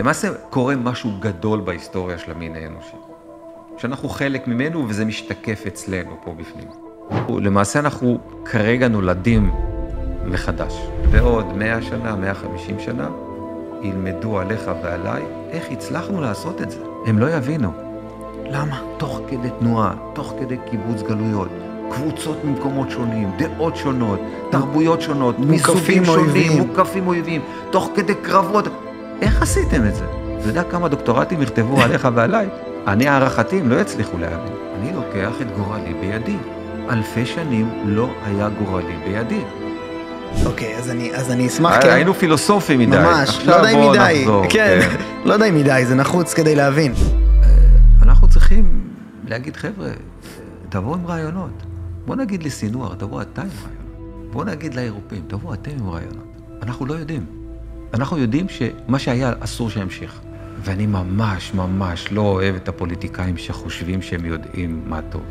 למעשה קורה משהו גדול בהיסטוריה של המין האנושי. שאנחנו חלק ממנו וזה משתקף אצלנו פה בפנים. למעשה אנחנו כרגע נולדים מחדש. ועוד 100 שנה, 150 שנה, ילמדו עליך ועליי איך הצלחנו לעשות את זה. הם לא יבינו. למה? תוך כדי תנועה, תוך כדי קיבוץ גלויות, קבוצות ממקומות שונים, דעות שונות, תרבויות שונות, מסוגים שונים, מוקפים אויבים, תוך כדי קרבות. איך עשיתם את זה? אתה יודע כמה דוקטורטים יכתבו עליך ועליי? אני הערכתים לא יצליחו להבין. אני לוקח את גורלי בידי. אלפי שנים לא היה גורלי בידי. אוקיי, אז אני אשמח כן. היינו פילוסופים מדי. ממש, לא די מדי. כן, לא די מדי, זה נחוץ כדי להבין. אנחנו צריכים להגיד, חבר'ה, תבואו עם רעיונות. בוא נגיד לסינואר, תבואו אתה עם רעיונות. בוא נגיד לאירופאים, תבואו אתם עם רעיונות. אנחנו לא יודעים. אנחנו יודעים שמה שהיה אסור שימשיך. ואני ממש ממש לא אוהב את הפוליטיקאים שחושבים שהם יודעים מה טוב.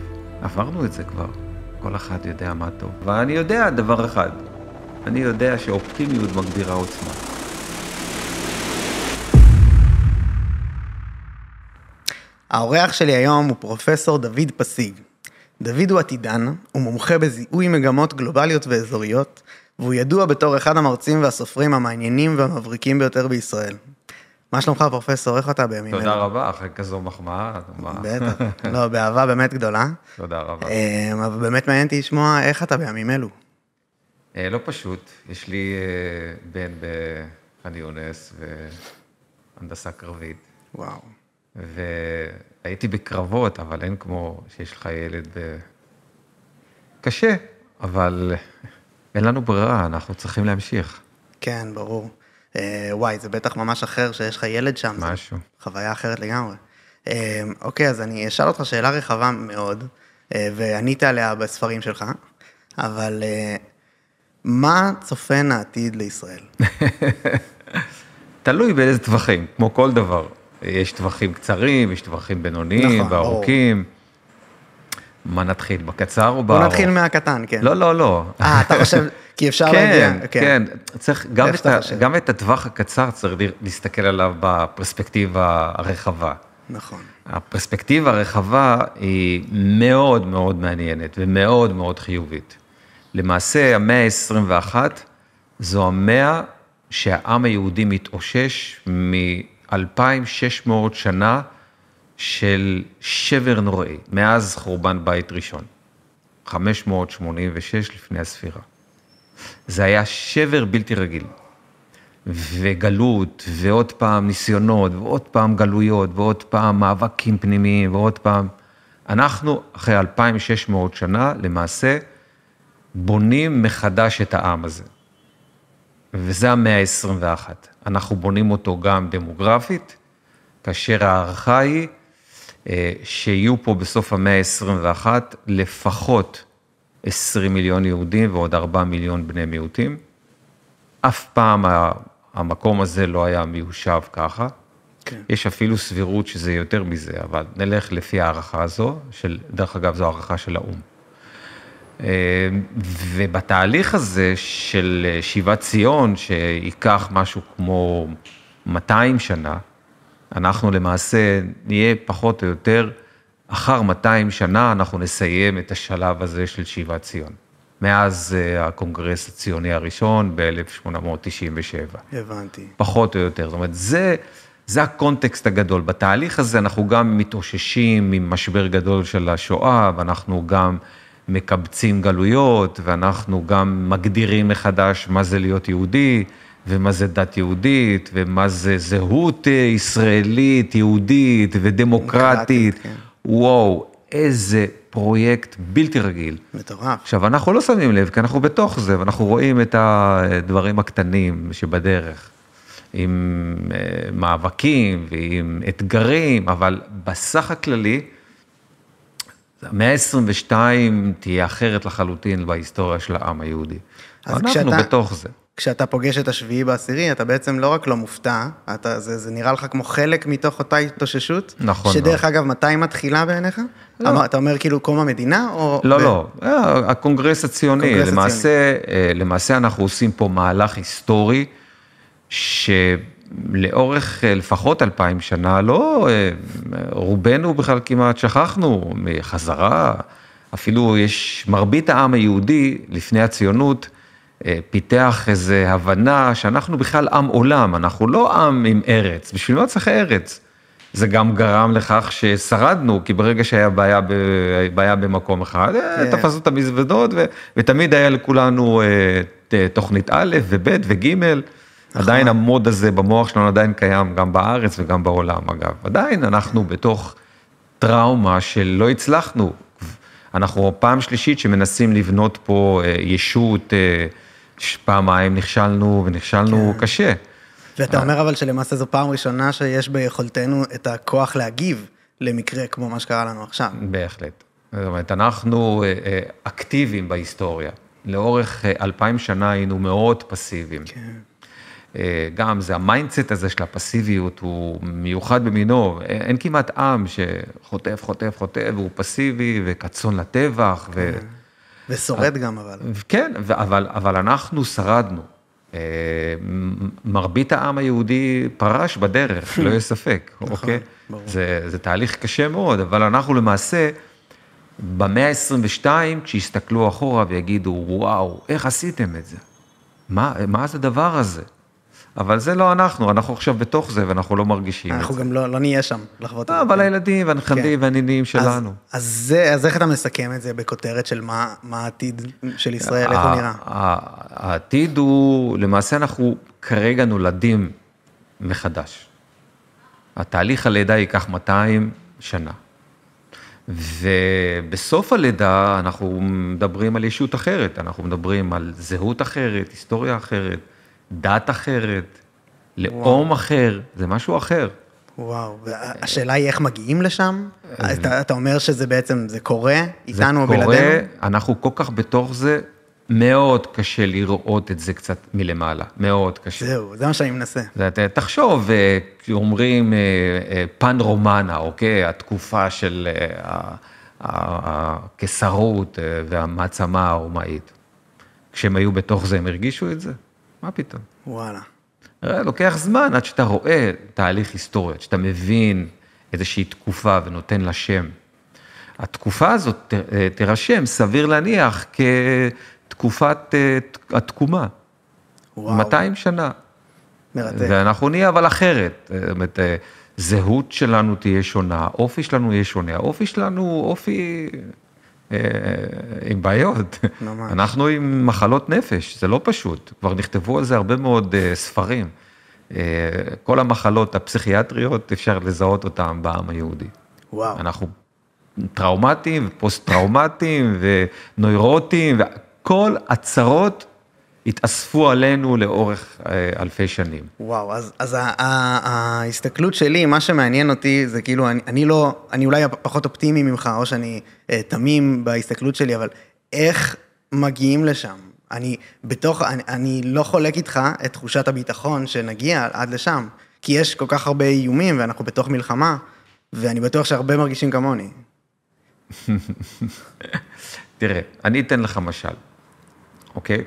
עברנו את זה כבר. כל אחד יודע מה טוב. ואני יודע דבר אחד. אני יודע שאופטימיות מגדירה עוצמה. האורח שלי היום הוא פרופסור דוד פסיג. דוד הוא עתידן, הוא מומחה בזיהוי מגמות גלובליות ואזוריות, והוא ידוע בתור אחד המרצים והסופרים המעניינים והמבריקים ביותר בישראל. מה שלומך פרופסור? איך אתה בימים אלו? תודה רבה, אחרי כזו מחמאה. בטח, לא, באהבה באמת גדולה. תודה רבה. אבל באמת מעניין אותי לשמוע איך אתה בימים אלו. לא פשוט, יש לי בן בח'אן יונס והנדסה קרבית. וואו. והייתי בקרבות, אבל אין כמו שיש לך ילד קשה, אבל אין לנו ברירה, אנחנו צריכים להמשיך. כן, ברור. וואי, זה בטח ממש אחר שיש לך ילד שם. משהו. חוויה אחרת לגמרי. אוקיי, אז אני אשאל אותך שאלה רחבה מאוד, וענית עליה בספרים שלך, אבל מה צופן העתיד לישראל? תלוי באיזה טווחים, כמו כל דבר. יש טווחים קצרים, יש טווחים בינוניים, נכון, וארוכים. מה נתחיל, בקצר או בארוך? בוא נתחיל מהקטן, כן. לא. אתה חושב, כי אפשר להגיע. כן, צריך, גם את הטווח הקצר צריך להסתכל עליו בפרספקטיבה הרחבה. נכון. הפרספקטיבה הרחבה היא מאוד מאוד מעניינת ומאוד מאוד חיובית. למעשה, המאה ה-21 זו המאה שהעם היהודי מתאושש מ-2600 שנה של שבר נוראי, מאז חורבן בית ראשון, 586 לפני הספירה. זה היה שבר בלתי רגיל, וגלות, ועוד פעם ניסיונות, ועוד פעם גלויות, ועוד פעם מאבקים פנימיים, ועוד פעם. אנחנו, אחרי 2600 שנה, למעשה, בונים מחדש את העם הזה. וזה המאה ה-21. אנחנו בונים אותו גם דמוגרפית, כאשר הערכה היא שיהיו פה בסוף המאה ה-21 לפחות 20 מיליון יהודים ועוד 4 מיליון בני מיעוטים. אף פעם המקום הזה לא היה מיושב ככה. כן. יש אפילו סבירות שזה יותר מזה, אבל נלך לפי הערכה הזו, דרך אגב זו הערכה של האו"ם. ובתהליך הזה של שיבת ציון, שיקח משהו כמו 200 שנה, אנחנו למעשה נהיה פחות או יותר, אחר 200 שנה אנחנו נסיים את השלב הזה של שיבת ציון. מאז הקונגרס הציוני הראשון ב-1897. הבנתי. פחות או יותר. זאת אומרת, זה הקונטקסט הגדול. בתהליך הזה אנחנו גם מתאוששים ממשבר גדול של השואה, ואנחנו גם מקבצים גלויות, ואנחנו גם מגדירים מחדש מה זה להיות יהודי, ומה זה דת יהודית, ומה זה זהות ישראלית, יהודית ודמוקרטית. כן. וואו, איזה פרויקט בלתי רגיל. מטורף. עכשיו, אנחנו לא שמים לב, כי אנחנו בתוך זה, ואנחנו רואים את הדברים הקטנים שבדרך, עם מאבקים ועם אתגרים, אבל בסך הכללי, המאה ה-22 תהיה אחרת לחלוטין בהיסטוריה של העם היהודי. אנחנו בתוך זה. כשאתה פוגש את השביעי בעשירי, אתה בעצם לא רק לא מופתע, זה נראה לך כמו חלק מתוך אותה התאוששות? נכון. שדרך אגב, מתי מתחילה בעיניך? לא. אתה אומר כאילו קום המדינה? לא, הקונגרס הציוני. למעשה אנחנו עושים פה מהלך היסטורי, לאורך לפחות 2000 שנה, לא, רובנו בכלל כמעט שכחנו מחזרה, אפילו יש מרבית העם היהודי לפני הציונות, פיתח איזו הבנה שאנחנו בכלל עם עולם, אנחנו לא עם עם ארץ, בשביל מה צריך ארץ? זה גם גרם לכך ששרדנו, כי ברגע שהיה בעיה במקום אחד, תפסו את המזוודות, ותמיד היה לכולנו תוכנית א' וב' וג', עדיין המוד הזה במוח שלנו עדיין קיים גם בארץ וגם בעולם, אגב. עדיין אנחנו בתוך טראומה של לא הצלחנו. אנחנו פעם שלישית שמנסים לבנות פה ישות, פעמיים נכשלנו ונכשלנו קשה. ואתה אומר אבל שלמעשה זו פעם ראשונה שיש ביכולתנו את הכוח להגיב למקרה כמו מה שקרה לנו עכשיו. בהחלט. זאת אומרת, אנחנו אקטיביים בהיסטוריה. לאורך 2000 שנה היינו מאוד פסיביים. גם זה המיינדסט הזה של הפסיביות הוא מיוחד במינו. אין כמעט עם שחוטף, חוטף, חוטף, והוא פסיבי וקצון לטבח. ושורד גם אבל. כן, אבל אנחנו שרדנו. מרבית העם היהודי פרש בדרך, לא יש ספק, אוקיי? זה תהליך קשה מאוד, אבל אנחנו למעשה, במאה ה-22, כשיסתכלו אחורה ויגידו, וואו, איך עשיתם את זה? מה זה הדבר הזה? אבל זה לא אנחנו עכשיו בתוך זה, ואנחנו לא מרגישים את זה. אנחנו גם לא נהיה שם לחוות את זה. אבל הילדים והנכדים והנינים שלנו. אז איך אתה מסכם את זה בכותרת של מה העתיד של ישראל, איך הוא נראה? העתיד הוא, למעשה אנחנו כרגע נולדים מחדש. התהליך הלידה ייקח 200 שנה. ובסוף הלידה אנחנו מדברים על ישות אחרת, אנחנו מדברים על זהות אחרת, היסטוריה אחרת, דת אחרת, לאום אחר, זה משהו אחר. וואו, והשאלה היא איך מגיעים לשם? אתה אומר שזה בעצם, זה קורה איתנו או בלעדינו? זה קורה, אנחנו כל כך בתוך זה, מאוד קשה לראות את זה קצת מלמעלה, מאוד קשה. זהו, זה מה שאני מנסה. תחשוב, כשאומרים פן רומנה, אוקיי? התקופה של הקיסרות והמעצמה הרומאית. כשהם היו בתוך זה, הם הרגישו את זה? מה פתאום? וואלה. לוקח זמן עד שאתה רואה תהליך היסטורי, עד שאתה מבין איזושהי תקופה ונותן לה שם. התקופה הזאת תרשם, סביר להניח, כתקופת התקומה. וואו. 200 שנה. מרתק. ואנחנו נהיה אבל אחרת. זאת אומרת, זהות שלנו תהיה שונה, אופי שלנו יהיה שונה, האופי שלנו אופי עם בעיות. ממש. אנחנו עם מחלות נפש, זה לא פשוט. כבר נכתבו על זה הרבה מאוד ספרים. כל המחלות הפסיכיאטריות, אפשר לזהות אותן בעם היהודי. וואו. אנחנו טראומטיים ופוסט-טראומטיים ונוירוטיים, וכל הצרות התאספו עלינו לאורך אלפי שנים. וואו, אז ההסתכלות שלי, מה שמעניין אותי, זה כאילו, אני אולי פחות אופטימי ממך, או שאני תמים בהסתכלות שלי, אבל איך מגיעים לשם? אני לא חולק איתך את תחושת הביטחון שנגיע עד לשם, כי יש כל כך הרבה איומים, ואנחנו בתוך מלחמה, ואני בטוח שהרבה מרגישים כמוני. תראה, אני אתן לך משל, אוקיי?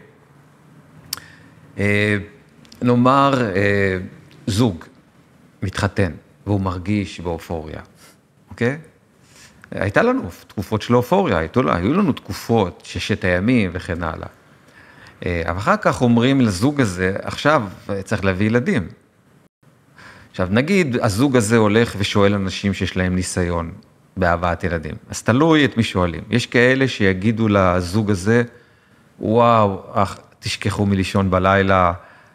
נאמר, זוג מתחתן, והוא מרגיש באופוריה, אוקיי? הייתה לנו תקופות של אופוריה, היו לנו תקופות, 6 הימים וכן הלאה. אבל אחר כך אומרים לזוג הזה, עכשיו צריך להביא ילדים. עכשיו, נגיד, הזוג הזה הולך ושואל אנשים שיש להם ניסיון בהבאת ילדים. אז תלוי את מי שואלים. יש כאלה שיגידו לזוג הזה, וואו, תשכחו מלישון בלילה,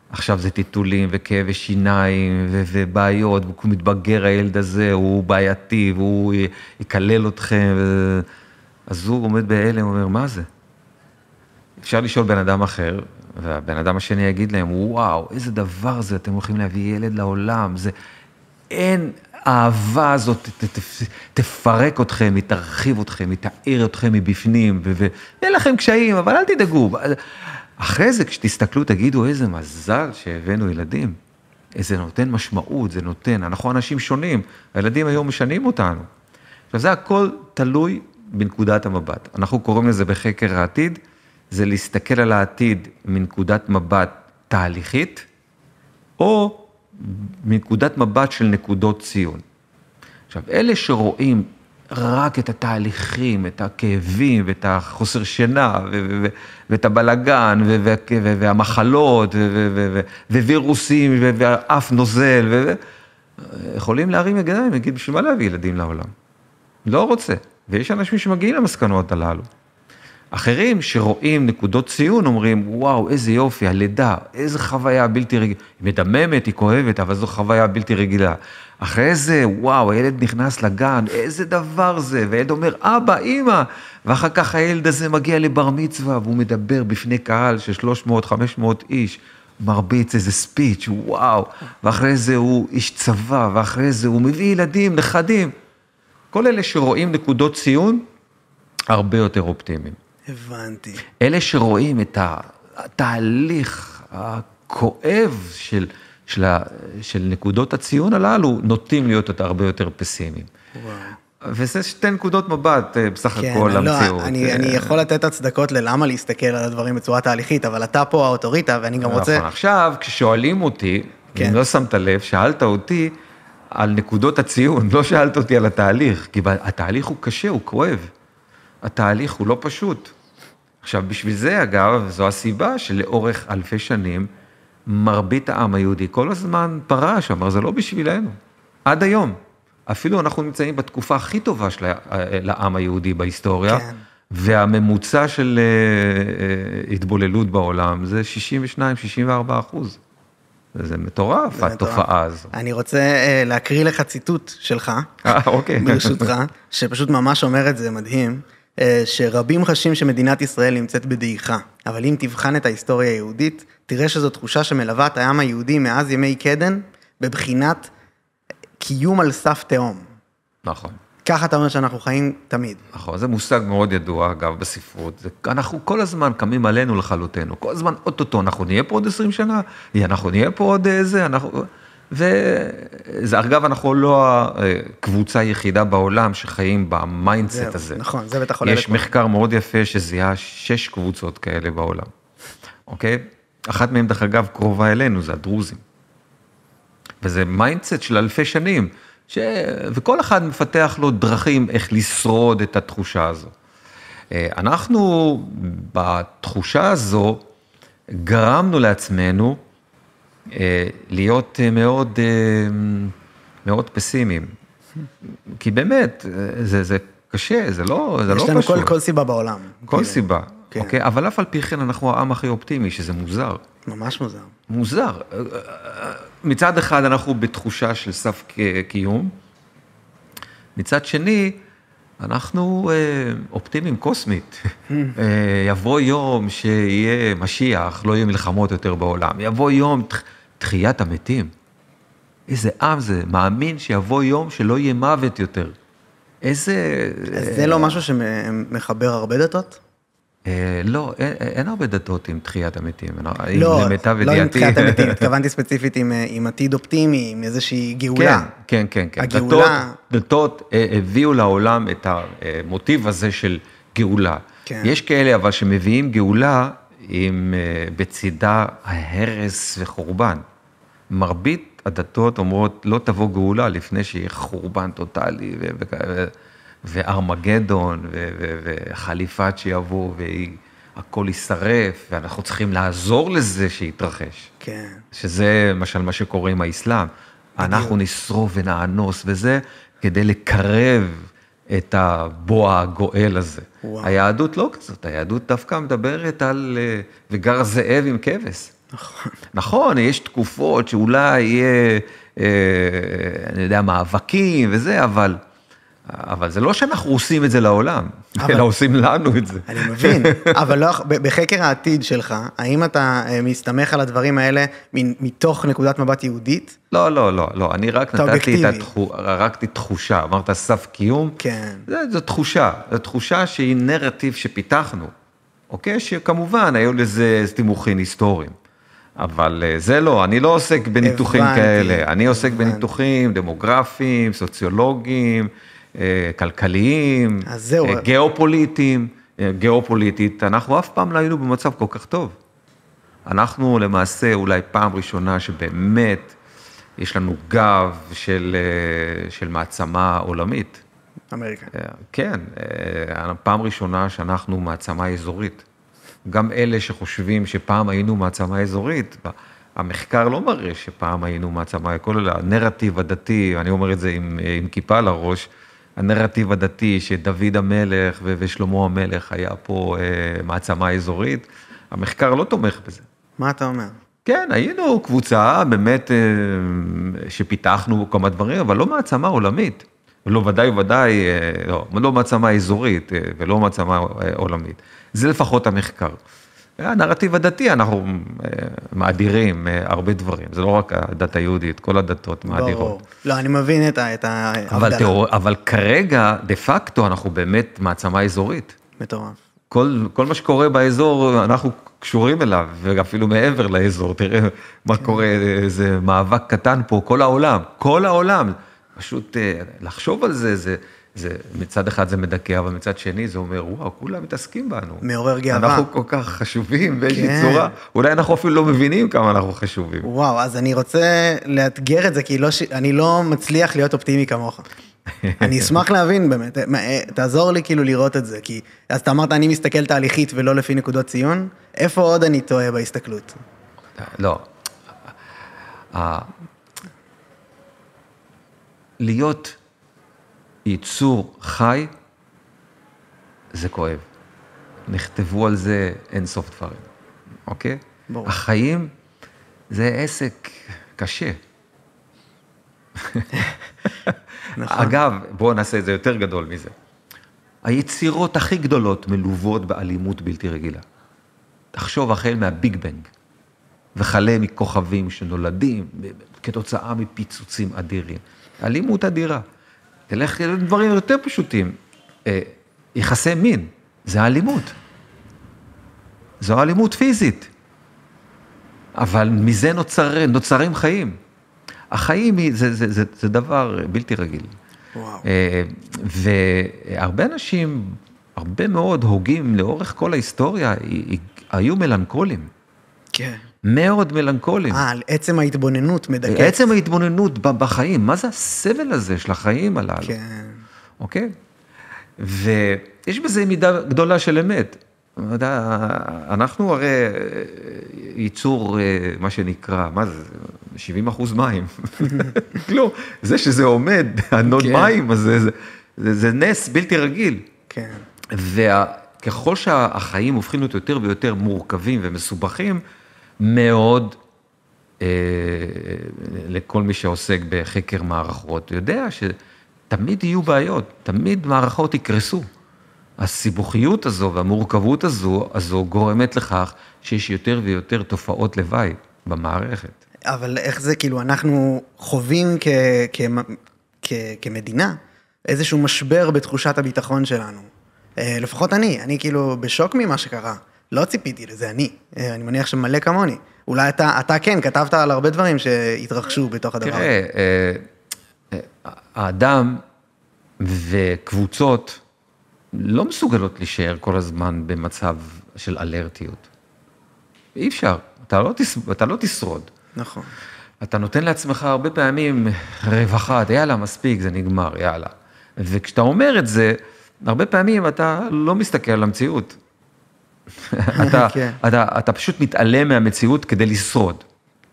עכשיו זה טיטולים וכאבי שיניים ובעיות, והוא מתבגר הילד הזה, הוא בעייתי, והוא יקלל אתכם. הזוג עומד בהלם, אומר, מה זה? אפשר לשאול בן אדם אחר, והבן אדם השני יגיד להם, וואו, איזה דבר זה, אתם הולכים להביא ילד לעולם, זה, אין האהבה הזאת, תפרק אתכם, היא תרחיב אתכם, היא תאיר אתכם מבפנים, ואין לכם קשיים, אבל אל תדאגו. אחרי זה, כשתסתכלו, תגידו, איזה מזל שהבאנו ילדים, איזה נותן משמעות, זה נותן, אנחנו אנשים שונים, הילדים היום משנים אותנו. עכשיו, זה הכל תלוי בנקודת המבט. אנחנו קוראים לזה בחקר העתיד, זה להסתכל על העתיד מנקודת מבט תהליכית, או מנקודת מבט של נקודות ציון. עכשיו, אלה שרואים רק את התהליכים, את הכאבים, ואת החוסר שינה, ואת הבלגן, והמחלות, ווירוסים, ואף נוזל, יכולים להרים ידיים, להגיד, בשביל מה להביא ילדים לעולם? לא רוצה. ויש אנשים שמגיעים למסקנות הללו. אחרים שרואים נקודות ציון אומרים, וואו, איזה יופי, הלידה, איזה חוויה בלתי רגילה. היא מדממת, היא כואבת, אבל זו חוויה בלתי רגילה. אחרי זה, וואו, הילד נכנס לגן, איזה דבר זה, והילד אומר, אבא, אמא, ואחר כך הילד הזה מגיע לבר מצווה, והוא מדבר בפני קהל של 300-500 איש, מרביץ איזה ספיץ', וואו, ואחרי זה הוא איש צבא, ואחרי זה הוא מביא ילדים, נכדים. כל אלה שרואים נקודות ציון, הרבה יותר אופטימיים. הבנתי. אלה שרואים את התהליך הכואב של נקודות הציון הללו, נוטים להיות הרבה יותר פסימיים. וואו. וזה שתי נקודות מבט, בסך הכל המציאות. אני יכול לתת הצדקות ללמה להסתכל על הדברים בצורה תהליכית, אבל אתה פה האוטוריטה, ואני גם רוצה... עכשיו, כששואלים אותי, אם לא שמת לב, שאלת אותי על נקודות הציון, לא שאלת אותי על התהליך, כי התהליך הוא קשה, הוא כואב. התהליך הוא לא פשוט. עכשיו, בשביל זה, אגב, זו הסיבה שלאורך אלפי שנים, מרבית העם היהודי כל הזמן פרש, אמר, זה לא בשבילנו. עד היום. אפילו אנחנו נמצאים בתקופה הכי טובה של העם היהודי בהיסטוריה, כן. והממוצע של התבוללות בעולם זה 62-64%. זה מטורף, התופעה הזו. אני רוצה להקריא לך ציטוט שלך, אוקיי. ברשותך, שפשוט ממש אומר את זה מדהים, שרבים חשים שמדינת ישראל נמצאת בדעיכה, אבל אם תבחן את ההיסטוריה היהודית, תראה שזו תחושה שמלווה את העם היהודי מאז ימי קדם, בבחינת קיום על סף תהום. נכון. ככה אתה אומר שאנחנו חיים תמיד. נכון, זה מושג מאוד ידוע, אגב, בספרות. אנחנו כל הזמן קמים עלינו לכלותנו, כל הזמן אוטוטו, אנחנו נהיה פה עוד 20 שנה, אנחנו נהיה פה עוד זה, וזה, אגב, אנחנו לא הקבוצה היחידה בעולם שחיים במיינדסט הזה. נכון, זה בטח חולה. יש מחקר מאוד יפה שזיהה 6 קבוצות כאלה בעולם. אוקיי? אחת מהם, דרך אגב, קרובה אלינו, זה הדרוזים. וזה מיינדסט של אלפי שנים, וכל אחד מפתח לו דרכים איך לשרוד את התחושה הזו. אנחנו בתחושה הזו גרמנו לעצמנו להיות מאוד, מאוד פסימיים. כי באמת, זה קשה, זה לא פשוט. יש לנו כל סיבה בעולם. כל סיבה, אוקיי? אבל אף על פי כן אנחנו העם הכי אופטימי, שזה מוזר. ממש מוזר. מוזר. מצד אחד אנחנו בתחושה של סף קיום, מצד שני אנחנו אופטימיים קוסמית. יבוא יום שיהיה משיח, לא יהיה מלחמות יותר בעולם, יבוא יום תחיית המתים. איזה עם זה, מאמין שיבוא יום שלא יהיה מוות יותר. איזה... זה לא משהו שמחבר הרבה דתות? לא, אין הרבה דתות עם תחיית המתים. לא עם תחיית המתים, התכוונתי ספציפית עם עתיד אופטימי, עם איזושהי גאולה. כן. הגאולה... דתות הביאו לעולם את המוטיב הזה של גאולה. יש כאלה אבל שמביאים גאולה עם בצידה ההרס וחורבן. מרבית הדתות אומרות, לא תבוא גאולה לפני שיהיה חורבן טוטלי וארמגדון, וחליפת שיבוא, והכל יישרף, ואנחנו צריכים לעזור לזה שיתרחש. כן. שזה, למשל, מה שקורה עם האסלאם. אנחנו נשרוף ונאנוס וזה, כדי לקרב את הבוע הגואל הזה. וואו. היהדות לא כזאת, היהדות דווקא מדברת על, וגר זאב עם כבש. נכון. נכון, יש תקופות שאולי יהיה, אני יודע, מאבקים וזה, אבל זה לא שאנחנו עושים את זה לעולם, אלא עושים לנו את זה. אני מבין, אבל לא, בחקר העתיד שלך, האם אתה מסתמך על הדברים האלה מתוך נקודת מבט יהודית? לא, אני רק נתתי רק תחושה, אמרת סף קיום, כן. זו תחושה שהיא נרטיב שפיתחנו, אוקיי? שכמובן היו לזה תימוכין היסטוריים, אבל זה לא, אני לא עוסק בניתוחים כאלה, אני עוסק בניתוחים דמוגרפיים, סוציולוגיים, כלכליים, גיאופוליטית, אנחנו אף פעם לא היינו במצב כל כך טוב. אנחנו למעשה אולי פעם ראשונה שבאמת יש לנו גב של מעצמה עולמית. אמריקה. כן, פעם ראשונה שאנחנו מעצמה אזורית. גם אלה שחושבים שפעם היינו מעצמה אזורית, המחקר לא מראה שפעם היינו מעצמה, כל הנרטיב הדתי, אני אומר את זה עם כיפה על הראש, הנרטיב הדתי שדוד המלך ושלמה המלך היה פה מעצמה אזורית, המחקר לא תומך בזה. מה אתה אומר? כן, היינו קבוצה באמת שפיתחנו כמה דברים, אבל לא מעצמה עולמית. לא ודאי, לא מעצמה אזורית ולא מעצמה עולמית. זה לפחות המחקר. הנרטיב הדתי, אנחנו מאדירים הרבה דברים. זה לא רק הדת היהודית, כל הדתות מאדירות. לא, אני מבין את ההבדלה. אבל כרגע, דה פקטו, אנחנו באמת מעצמה אזורית. מטורף. כל מה שקורה באזור, אנחנו קשורים אליו, ואפילו מעבר לאזור. תראה מה קורה, איזה מאבק קטן פה, כל העולם. פשוט לחשוב על זה, מצד אחד זה מדכא, אבל מצד שני זה אומר, וואו, כולם מתעסקים בנו. מעורר גאווה. אנחנו כל כך חשובים באיזושהי צורה, אולי אנחנו אפילו לא מבינים כמה אנחנו חשובים. וואו, אז אני רוצה לאתגר את זה, כי אני לא מצליח להיות אופטימי כמוך. אני אשמח להבין באמת, תעזור לי כאילו לראות את זה, כי אז אתה אמרת, אני מסתכל תהליכית ולא לפי נקודות ציון, איפה עוד אני טועה בהסתכלות? לא. להיות ייצור חי, זה כואב. נכתבו על זה אין סוף דברים, אוקיי? ברור. החיים זה עסק קשה. נכון. אגב, בואו נעשה את זה יותר גדול מזה. היצירות הכי גדולות מלוות באלימות בלתי רגילה. תחשוב החל מהביג בנג, וכלה מכוכבים שנולדים כתוצאה מפיצוצים אדירים. אלימות אדירה. תלך לדברים יותר פשוטים. יחסי מין, זה אלימות. זו אלימות פיזית. אבל מזה נוצרים חיים. החיים זה דבר בלתי רגיל. וואו. והרבה אנשים, הרבה מאוד הוגים לאורך כל ההיסטוריה, היו מלנכולים. כן. מאוד מלנכולים. על עצם ההתבוננות מדכאת. עצם ההתבוננות בחיים, מה זה הסבל הזה של החיים הללו? כן. אוקיי? ויש בזה מידה גדולה של אמת. אנחנו הרי ייצור, מה שנקרא, מה זה? 70% מים. לא, זה שזה עומד, הנוד מים, אז זה נס בלתי רגיל. כן. וככל שהחיים הופכים להיות יותר ויותר מורכבים ומסובכים, מאוד לכל מי שעוסק בחקר מערכות, יודע שתמיד יהיו בעיות, תמיד מערכות יקרסו. הסיבוכיות הזו והמורכבות הזו גורמת לכך שיש יותר ויותר תופעות לוואי במערכת. אבל איך זה, כאילו, אנחנו חווים כמדינה איזשהו משבר בתחושת הביטחון שלנו. לפחות אני כאילו בשוק ממה שקרה. לא ציפיתי לזה, אני מניח שמלא כמוני. אולי אתה כן, כתבת על הרבה דברים שהתרחשו בתוך הדבר. תראה, האדם וקבוצות לא מסוגלות להישאר כל הזמן במצב של אלרטיות. אי אפשר, אתה לא תשרוד. נכון. אתה נותן לעצמך הרבה פעמים רווחה, יאללה, מספיק, זה נגמר, יאללה. וכשאתה אומר את זה, הרבה פעמים אתה לא מסתכל על המציאות. אתה פשוט מתעלם מהמציאות כדי לשרוד.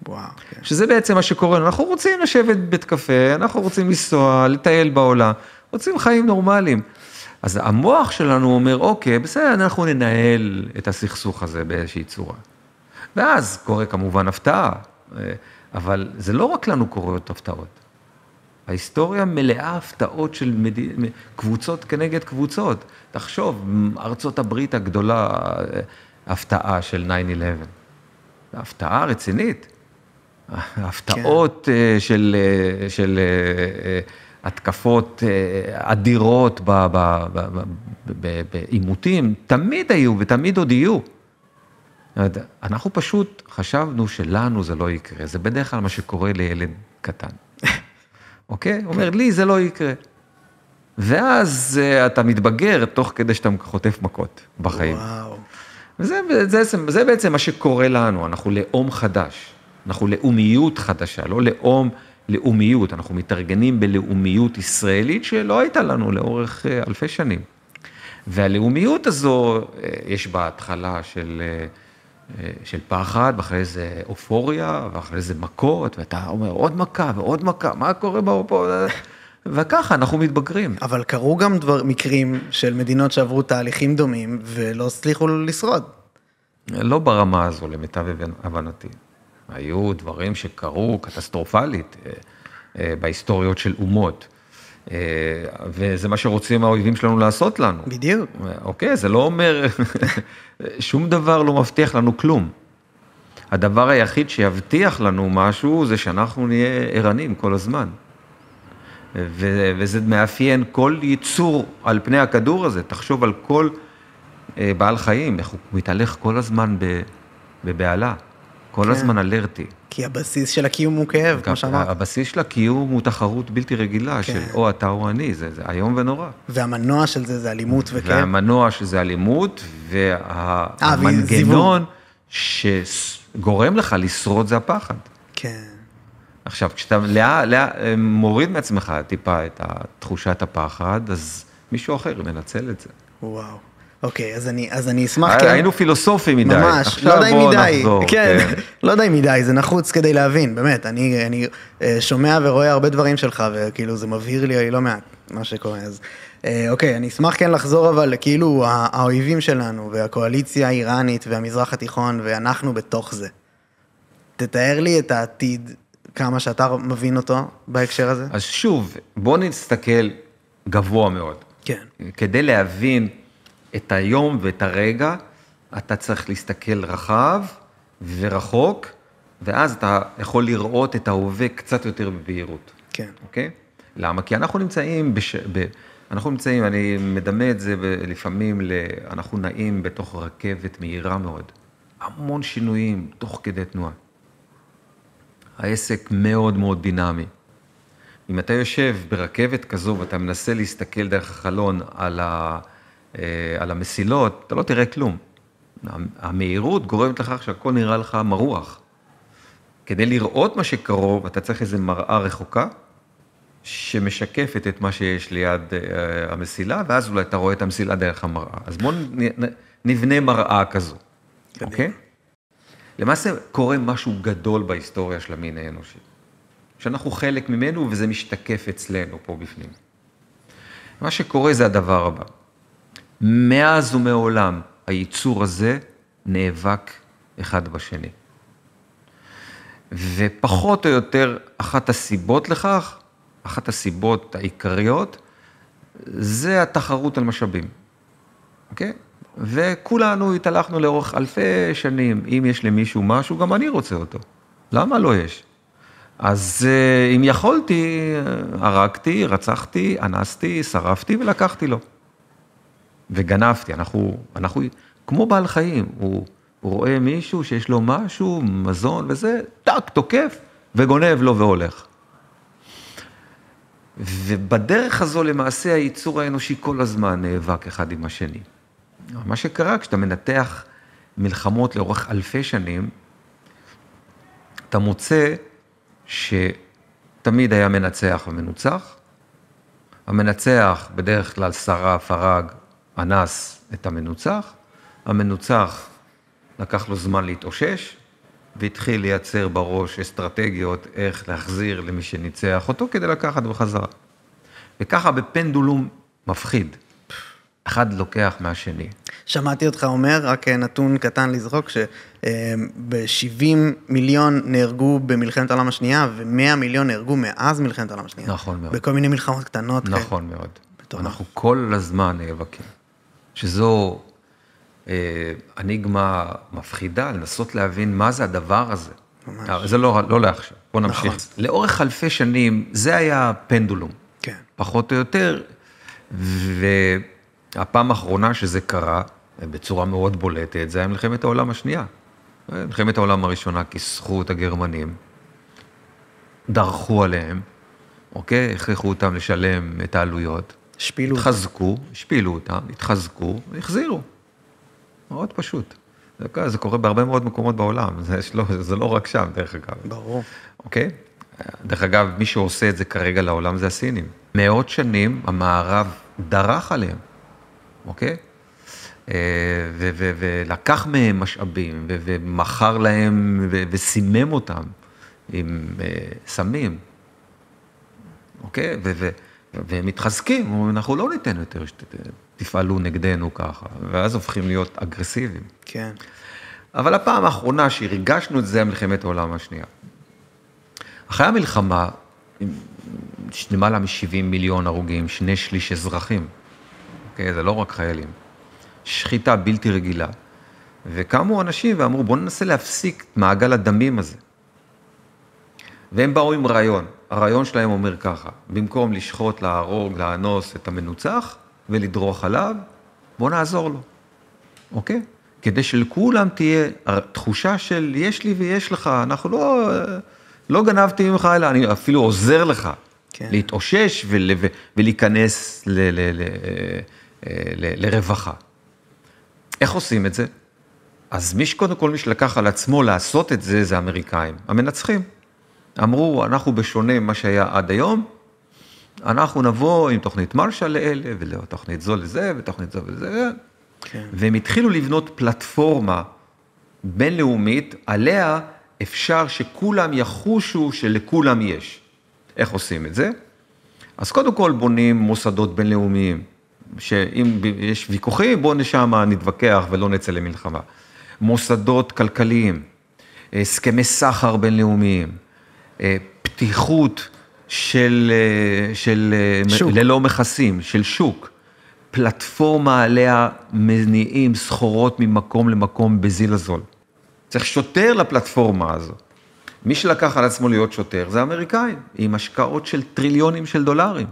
וואו. כן. שזה בעצם מה שקורה, אנחנו רוצים לשבת בית קפה, אנחנו רוצים לנסוע, לטייל בעולם, רוצים חיים נורמליים. אז המוח שלנו אומר, אוקיי, בסדר, אנחנו ננהל את הסכסוך הזה באיזושהי צורה. ואז קורה כמובן הפתעה, אבל זה לא רק לנו קורות הפתעות. ההיסטוריה מלאה הפתעות של קבוצות כנגד קבוצות. תחשוב, ארצות הברית הגדולה, הפתעה של 9/11. הפתעה רצינית. הפתעות של התקפות אדירות בעימותים, תמיד היו ותמיד עוד יהיו. אנחנו פשוט חשבנו שלנו זה לא יקרה. זה בדרך כלל מה שקורה לילד קטן. אוקיי? הוא אומר, לי זה לא יקרה. ואז אתה מתבגר תוך כדי שאתה חוטף מכות בחיים. וואו. וזה בעצם מה שקורה לנו. אנחנו לאום חדש. אנחנו לאומיות חדשה, לא לאום לאומיות, אנחנו מתארגנים בלאומיות ישראלית שלא הייתה לנו לאורך אלפי שנים. והלאומיות הזו, יש בה התחלה של פחד, ואחרי זה אופוריה, ואחרי זה מכות, ואתה אומר עוד מכה ועוד מכה, מה קורה פה? וככה אנחנו מתבגרים. אבל קרו גם מקרים של מדינות שעברו תהליכים דומים, ולא הצליחו לשרוד. לא ברמה הזו, למיטב הבנתי. היו דברים שקרו קטסטרופלית בהיסטוריות של אומות. וזה מה שרוצים האויבים שלנו לעשות לנו. בדיוק. אוקיי, זה לא אומר, שום דבר לא מבטיח לנו כלום. הדבר היחיד שיבטיח לנו משהו, זה שאנחנו נהיה ערנים כל הזמן. וזה מאפיין כל ייצור על פני הכדור הזה. תחשוב על כל בעל חיים, איך הוא מתהלך כל הזמן בבעלה. כל הזמן אלרטי. כי הבסיס של הקיום הוא כאב, כמו שאמרת. הבסיס של הקיום הוא תחרות בלתי רגילה, של או אתה או אני, זה איום ונורא. והמנוע של זה אלימות וכאב. והמנוע של זה אלימות, והמנגנון שגורם לך לשרוד זה הפחד. כן. עכשיו, כשאתה מוריד מעצמך טיפה את תחושת הפחד, אז מישהו אחר מנצל את זה. וואו. אוקיי, אז אני אשמח כן. היינו פילוסופים מדי. ממש, לא די מדי. כן, לא די מדי, זה נחוץ כדי להבין, באמת. אני שומע ורואה הרבה דברים שלך, וכאילו זה מבהיר לי לא מעט מה שקורה. אז אוקיי, אני אשמח כן לחזור, אבל כאילו האויבים שלנו, והקואליציה האיראנית, והמזרח התיכון, ואנחנו בתוך זה. תתאר לי את העתיד, כמה שאתה מבין אותו בהקשר הזה. אז שוב, בוא נסתכל גבוה מאוד. כן. כדי להבין את היום ואת הרגע, אתה צריך להסתכל רחב ורחוק, ואז אתה יכול לראות את ההווה קצת יותר בבהירות. כן. אוקיי? למה? כי אנחנו נמצאים, אני מדמה את זה לפעמים, אנחנו נעים בתוך רכבת מהירה מאוד. המון שינויים תוך כדי תנועה. העסק מאוד מאוד דינמי. אם אתה יושב ברכבת כזו ואתה מנסה להסתכל דרך החלון על המסילות, אתה לא תראה כלום. המהירות גורמת לכך שהכל נראה לך מרוח. כדי לראות מה שקרוב, אתה צריך איזו מראה רחוקה, שמשקפת את מה שיש ליד המסילה, ואז אולי אתה רואה את המסילה דרך המראה. אז בואו נבנה מראה כזו, אוקיי? למעשה קורה משהו גדול בהיסטוריה של המין האנושי, שאנחנו חלק ממנו וזה משתקף אצלנו פה בפנים. מה שקורה זה הדבר הבא. מאז ומעולם הייצור הזה נאבק אחד בשני. ופחות או יותר אחת הסיבות לכך, אחת הסיבות העיקריות, זה התחרות על משאבים. אוקיי? וכולנו התהלכנו לאורך אלפי שנים, אם יש למישהו משהו, גם אני רוצה אותו. למה לא יש? אז אם יכולתי, הרגתי, רצחתי, אנסתי, שרפתי ולקחתי לו. וגנבתי, אנחנו כמו בעל חיים, הוא רואה מישהו שיש לו משהו, מזון וזה, טק, תוקף, וגונב לו והולך. ובדרך הזו למעשה הייצור האנושי כל הזמן נאבק אחד עם השני. מה שקרה כשאתה מנתח מלחמות לאורך אלפי שנים, אתה מוצא שתמיד היה מנצח ומנוצח, המנצח בדרך כלל שרף, הרג, אנס את המנוצח, המנוצח לקח לו זמן להתאושש, והתחיל לייצר בראש אסטרטגיות איך להחזיר למי שניצח אותו, כדי לקחת בחזרה. וככה בפנדולום מפחיד, אחד לוקח מהשני. שמעתי אותך אומר, רק נתון קטן לזרוק, שב-70 מיליון נהרגו במלחמת העולם השנייה, ו100 מיליון נהרגו מאז מלחמת העולם השנייה. נכון מאוד. בכל מיני מלחמות קטנות. נכון מאוד. אנחנו כל הזמן נאבקים. שזו אניגמה מפחידה, לנסות להבין מה זה הדבר הזה. ממש. זה לא לעכשיו, בוא נמשיך. נכון. לאורך אלפי שנים, זה היה פנדולום. כן. פחות או יותר, והפעם האחרונה שזה קרה, בצורה מאוד בולטת, זה היה מלחמת העולם השנייה. מלחמת העולם הראשונה כיסחו את הגרמנים, דרכו עליהם, אוקיי? הכריחו אותם לשלם את העלויות. השפילו אותם, התחזקו, והחזירו. מאוד פשוט. זה קורה בהרבה מאוד מקומות בעולם, זה לא רק שם, דרך אגב. ברור. אוקיי? דרך אגב, מי שעושה את זה כרגע לעולם זה הסינים. מאות שנים המערב דרך עליהם, אוקיי? ולקח מהם משאבים, ומכר להם, וסימם אותם עם סמים, אוקיי? והם מתחזקים, אומרים, אנחנו לא ניתן יותר שתפעלו נגדנו ככה, ואז הופכים להיות אגרסיביים. כן. אבל הפעם האחרונה שהרגשנו את זה, המלחמת העולם השנייה. אחרי המלחמה, למעלה מ-70 מיליון הרוגים, 2/3 אזרחים, אוקיי? זה לא רק חיילים. שחיטה בלתי רגילה. וקמו אנשים ואמרו, בואו ננסה להפסיק את מעגל הדמים הזה. והם באו עם רעיון. הרעיון שלהם אומר ככה, במקום לשחוט, להרוג, לאנוס את המנוצח ולדרוך עליו, בואו נעזור לו. אוקיי? כדי שלכולם תהיה תחושה של יש לי ויש לך, אנחנו לא גנבתי ממך, אלא אני אפילו עוזר לך. כן. להתאושש ולהיכנס לרווחה. איך עושים את זה? אז קודם כל מי שלקח על עצמו לעשות את זה, זה האמריקאים, המנצחים. אמרו, אנחנו בשונה ממה שהיה עד היום, אנחנו נבוא עם תוכנית מרשל לאלה, ותוכנית זו לזה, ותוכנית זו לזה, כן. והם התחילו לבנות פלטפורמה בינלאומית, עליה אפשר שכולם יחושו שלכולם יש. איך עושים את זה? אז קודם כל בונים מוסדות בינלאומיים, שאם יש ויכוחים, בואו נשם נתווכח ולא נצא למלחמה. מוסדות כלכליים, הסכמי סחר בינלאומיים, פתיחות של ללא מכסים, של שוק, פלטפורמה עליה מניעים סחורות ממקום למקום בזיל הזול. צריך שוטר לפלטפורמה הזו. מי שלקח על עצמו להיות שוטר זה האמריקאים, עם השקעות של טריליונים של דולרים,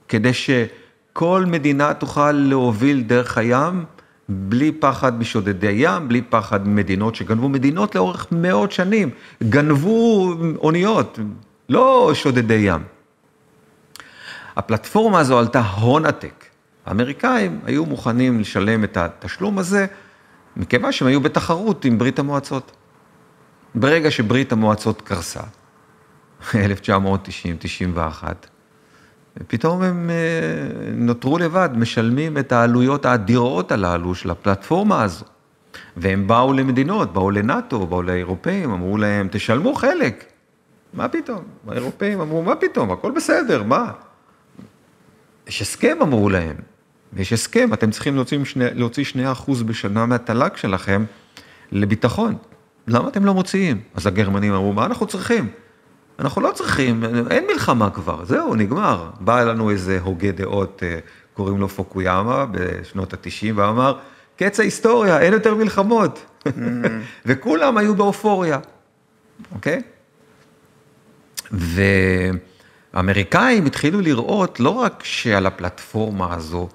כדי שכל מדינה תוכל להוביל דרך הים, בלי פחד משודדי ים, בלי פחד ממדינות שגנבו מדינות לאורך מאות שנים, גנבו אוניות, לא שודדי ים. הפלטפורמה הזו עלתה הון עתק. האמריקאים היו מוכנים לשלם את התשלום הזה, מכיוון שהם היו בתחרות עם ברית המועצות. ברגע שברית המועצות קרסה, 1990-91, פתאום הם נותרו לבד, משלמים את העלויות האדירות הללו של הפלטפורמה הזו. והם באו למדינות, באו לנאטו, באו לאירופאים, אמרו להם, תשלמו חלק. מה פתאום? האירופאים אמרו, מה פתאום? הכל בסדר, מה? יש הסכם, אמרו להם. ויש הסכם, אתם צריכים להוציא 2% בשנה מהתל"ג שלכם לביטחון. למה אתם לא מוציאים? אז הגרמנים אמרו, מה אנחנו צריכים? אנחנו לא צריכים, אין מלחמה כבר, זהו, נגמר. בא אלינו איזה הוגה דעות, קוראים לו פוקויאמה, בשנות ה-90, ואמר, קץ ההיסטוריה, אין יותר מלחמות. וכולם היו באופוריה, אוקיי? והאמריקאים התחילו לראות, לא רק שעל הפלטפורמה הזו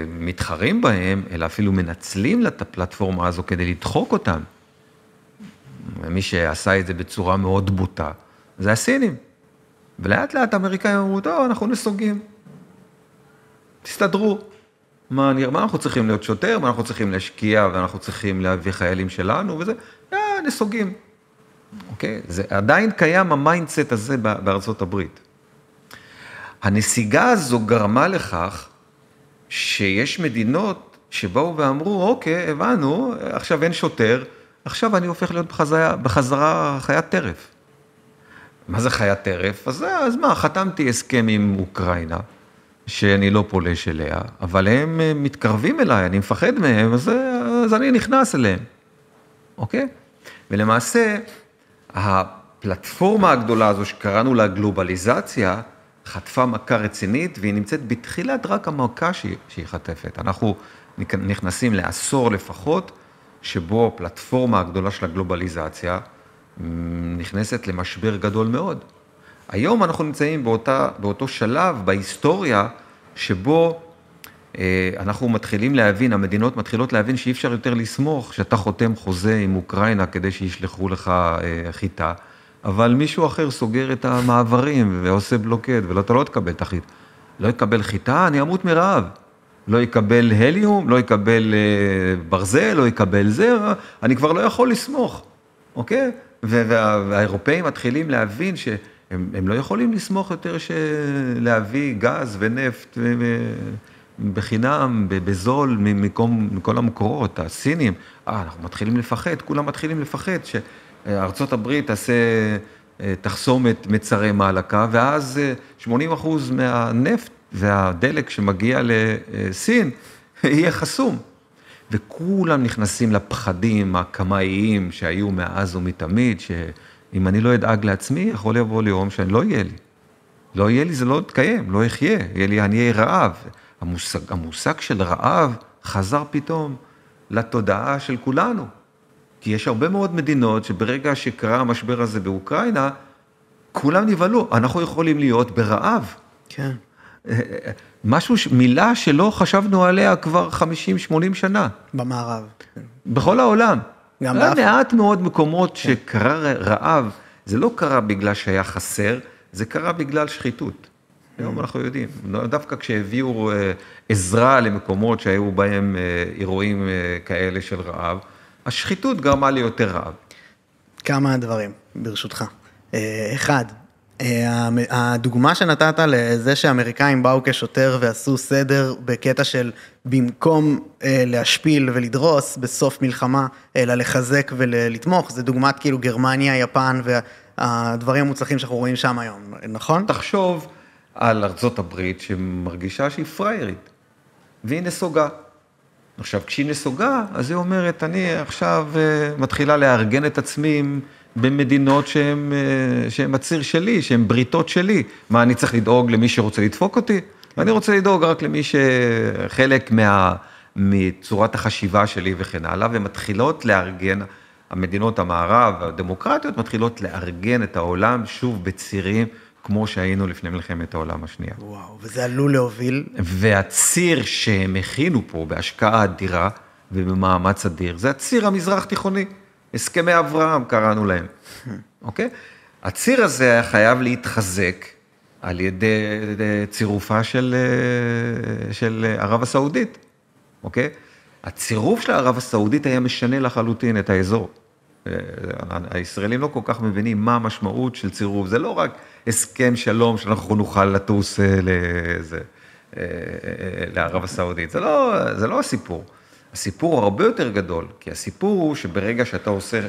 מתחרים בהם, אלא אפילו מנצלים את הפלטפורמה הזו כדי לדחוק אותם. מי שעשה את זה בצורה מאוד בוטה, זה הסינים. ולאט לאט האמריקאים אמרו, טוב, אנחנו נסוגים. תסתדרו. מה אנחנו צריכים להיות שוטר, מה אנחנו צריכים להשקיע, ואנחנו צריכים להביא חיילים שלנו, וזה, נסוגים. אוקיי? זה עדיין קיים המיינדסט הזה בארצות הברית. הנסיגה הזו גרמה לכך, שיש מדינות שבאו ואמרו, אוקיי, הבנו, עכשיו אין שוטר, עכשיו אני הופך להיות בחזרה חיית טרף. מה זה חיית טרף? אז מה, חתמתי הסכם עם אוקראינה, שאני לא פולש אליה, אבל הם מתקרבים אליי, אני מפחד מהם, אז אני נכנס אליהם. אוקיי? ולמעשה, הפלטפורמה הגדולה הזו שקראנו לה גלובליזציה, חטפה מכה רצינית, והיא נמצאת בתחילת רק המכה שהיא חטפת. אנחנו נכנסים לעשור לפחות, שבו הפלטפורמה הגדולה של הגלובליזציה נכנסת למשבר גדול מאוד. היום אנחנו נמצאים באותו שלב בהיסטוריה, שבו אנחנו מתחילים להבין, המדינות מתחילות להבין שאי אפשר יותר לסמוך, שאתה חותם חוזה עם אוקראינה כדי שישלחו לך חיטה, אבל מישהו אחר סוגר את המעברים ועושה בלוקד, ואתה לא תקבל את החיטה. לא יקבל חיטה, אני אמות מרעב. לא יקבל הליום, לא יקבל ברזל, לא יקבל זה, אני כבר לא יכול לסמוך, אוקיי? והאירופאים מתחילים להבין שהם לא יכולים לסמוך יותר להביא גז ונפט בחינם, בזול, מכל המקורות, הסינים. אנחנו מתחילים לפחד, כולם מתחילים לפחד, שארצות הברית תחסום את מצרי מעלקה, ואז 80% מהנפט והדלק שמגיע לסין יהיה חסום. וכולם נכנסים לפחדים הקמאיים שהיו מאז ומתמיד, שאם אני לא אדאג לעצמי, יכול לבוא לי יום שאני לא יהיה לי. לא יהיה לי, זה לא תקיים, לא יחיה, יהיה לי, אני אהיה רעב. המושג של רעב חזר פתאום לתודעה של כולנו. כי יש הרבה מאוד מדינות שברגע שקרה המשבר הזה באוקראינה, כולם נבהלו, אנחנו יכולים להיות ברעב. כן. מילה שלא חשבנו עליה כבר 50-80 שנה. במערב. בכל העולם. גם באפריקה. מעט מאוד מקומות שקרה רעב, זה לא קרה בגלל שהיה חסר, זה קרה בגלל שחיתות. היום אנחנו יודעים, דווקא כשהביאו עזרה למקומות שהיו בהם אירועים כאלה של רעב, השחיתות גרמה לי יותר רעב. כמה דברים, ברשותך. אחד, הדוגמה שנתת לזה שהאמריקאים באו כשוטר ועשו סדר בקטע של במקום להשפיל ולדרוס בסוף מלחמה, אלא לחזק ולתמוך, זה דוגמת כאילו גרמניה, יפן והדברים המוצלחים שאנחנו רואים שם היום, נכון? תחשוב על ארצות הברית שמרגישה שהיא פריירית, והיא נסוגה. עכשיו, כשהיא נסוגה, אז היא אומרת, אני עכשיו מתחילה לארגן את עצמי במדינות שהן הציר שלי, שהן בריתות שלי. מה, אני צריך לדאוג למי שרוצה לדפוק אותי? אני רוצה לדאוג רק למי שחלק מצורת החשיבה שלי וכן הלאה, ומתחילות לארגן, המדינות המערב, הדמוקרטיות, מתחילות לארגן את העולם שוב בצירים, כמו שהיינו לפני מלחמת העולם השנייה. וואו, וזה עלול להוביל. והציר שהם הכינו פה בהשקעה אדירה ובמאמץ אדיר, זה הציר המזרח תיכוני, הסכמי אברהם קראנו להם, אוקיי? הציר הזה היה חייב להתחזק על ידי צירופה של ערב הסעודית, אוקיי? הצירוף של ערב הסעודית היה משנה לחלוטין את האזור. הישראלים לא כל כך מבינים מה המשמעות של צירוף, זה לא רק הסכם שלום שאנחנו נוכל לטוס לערב הסעודית, זה לא הסיפור. הסיפור הוא הרבה יותר גדול, כי הסיפור הוא שברגע שאתה עושה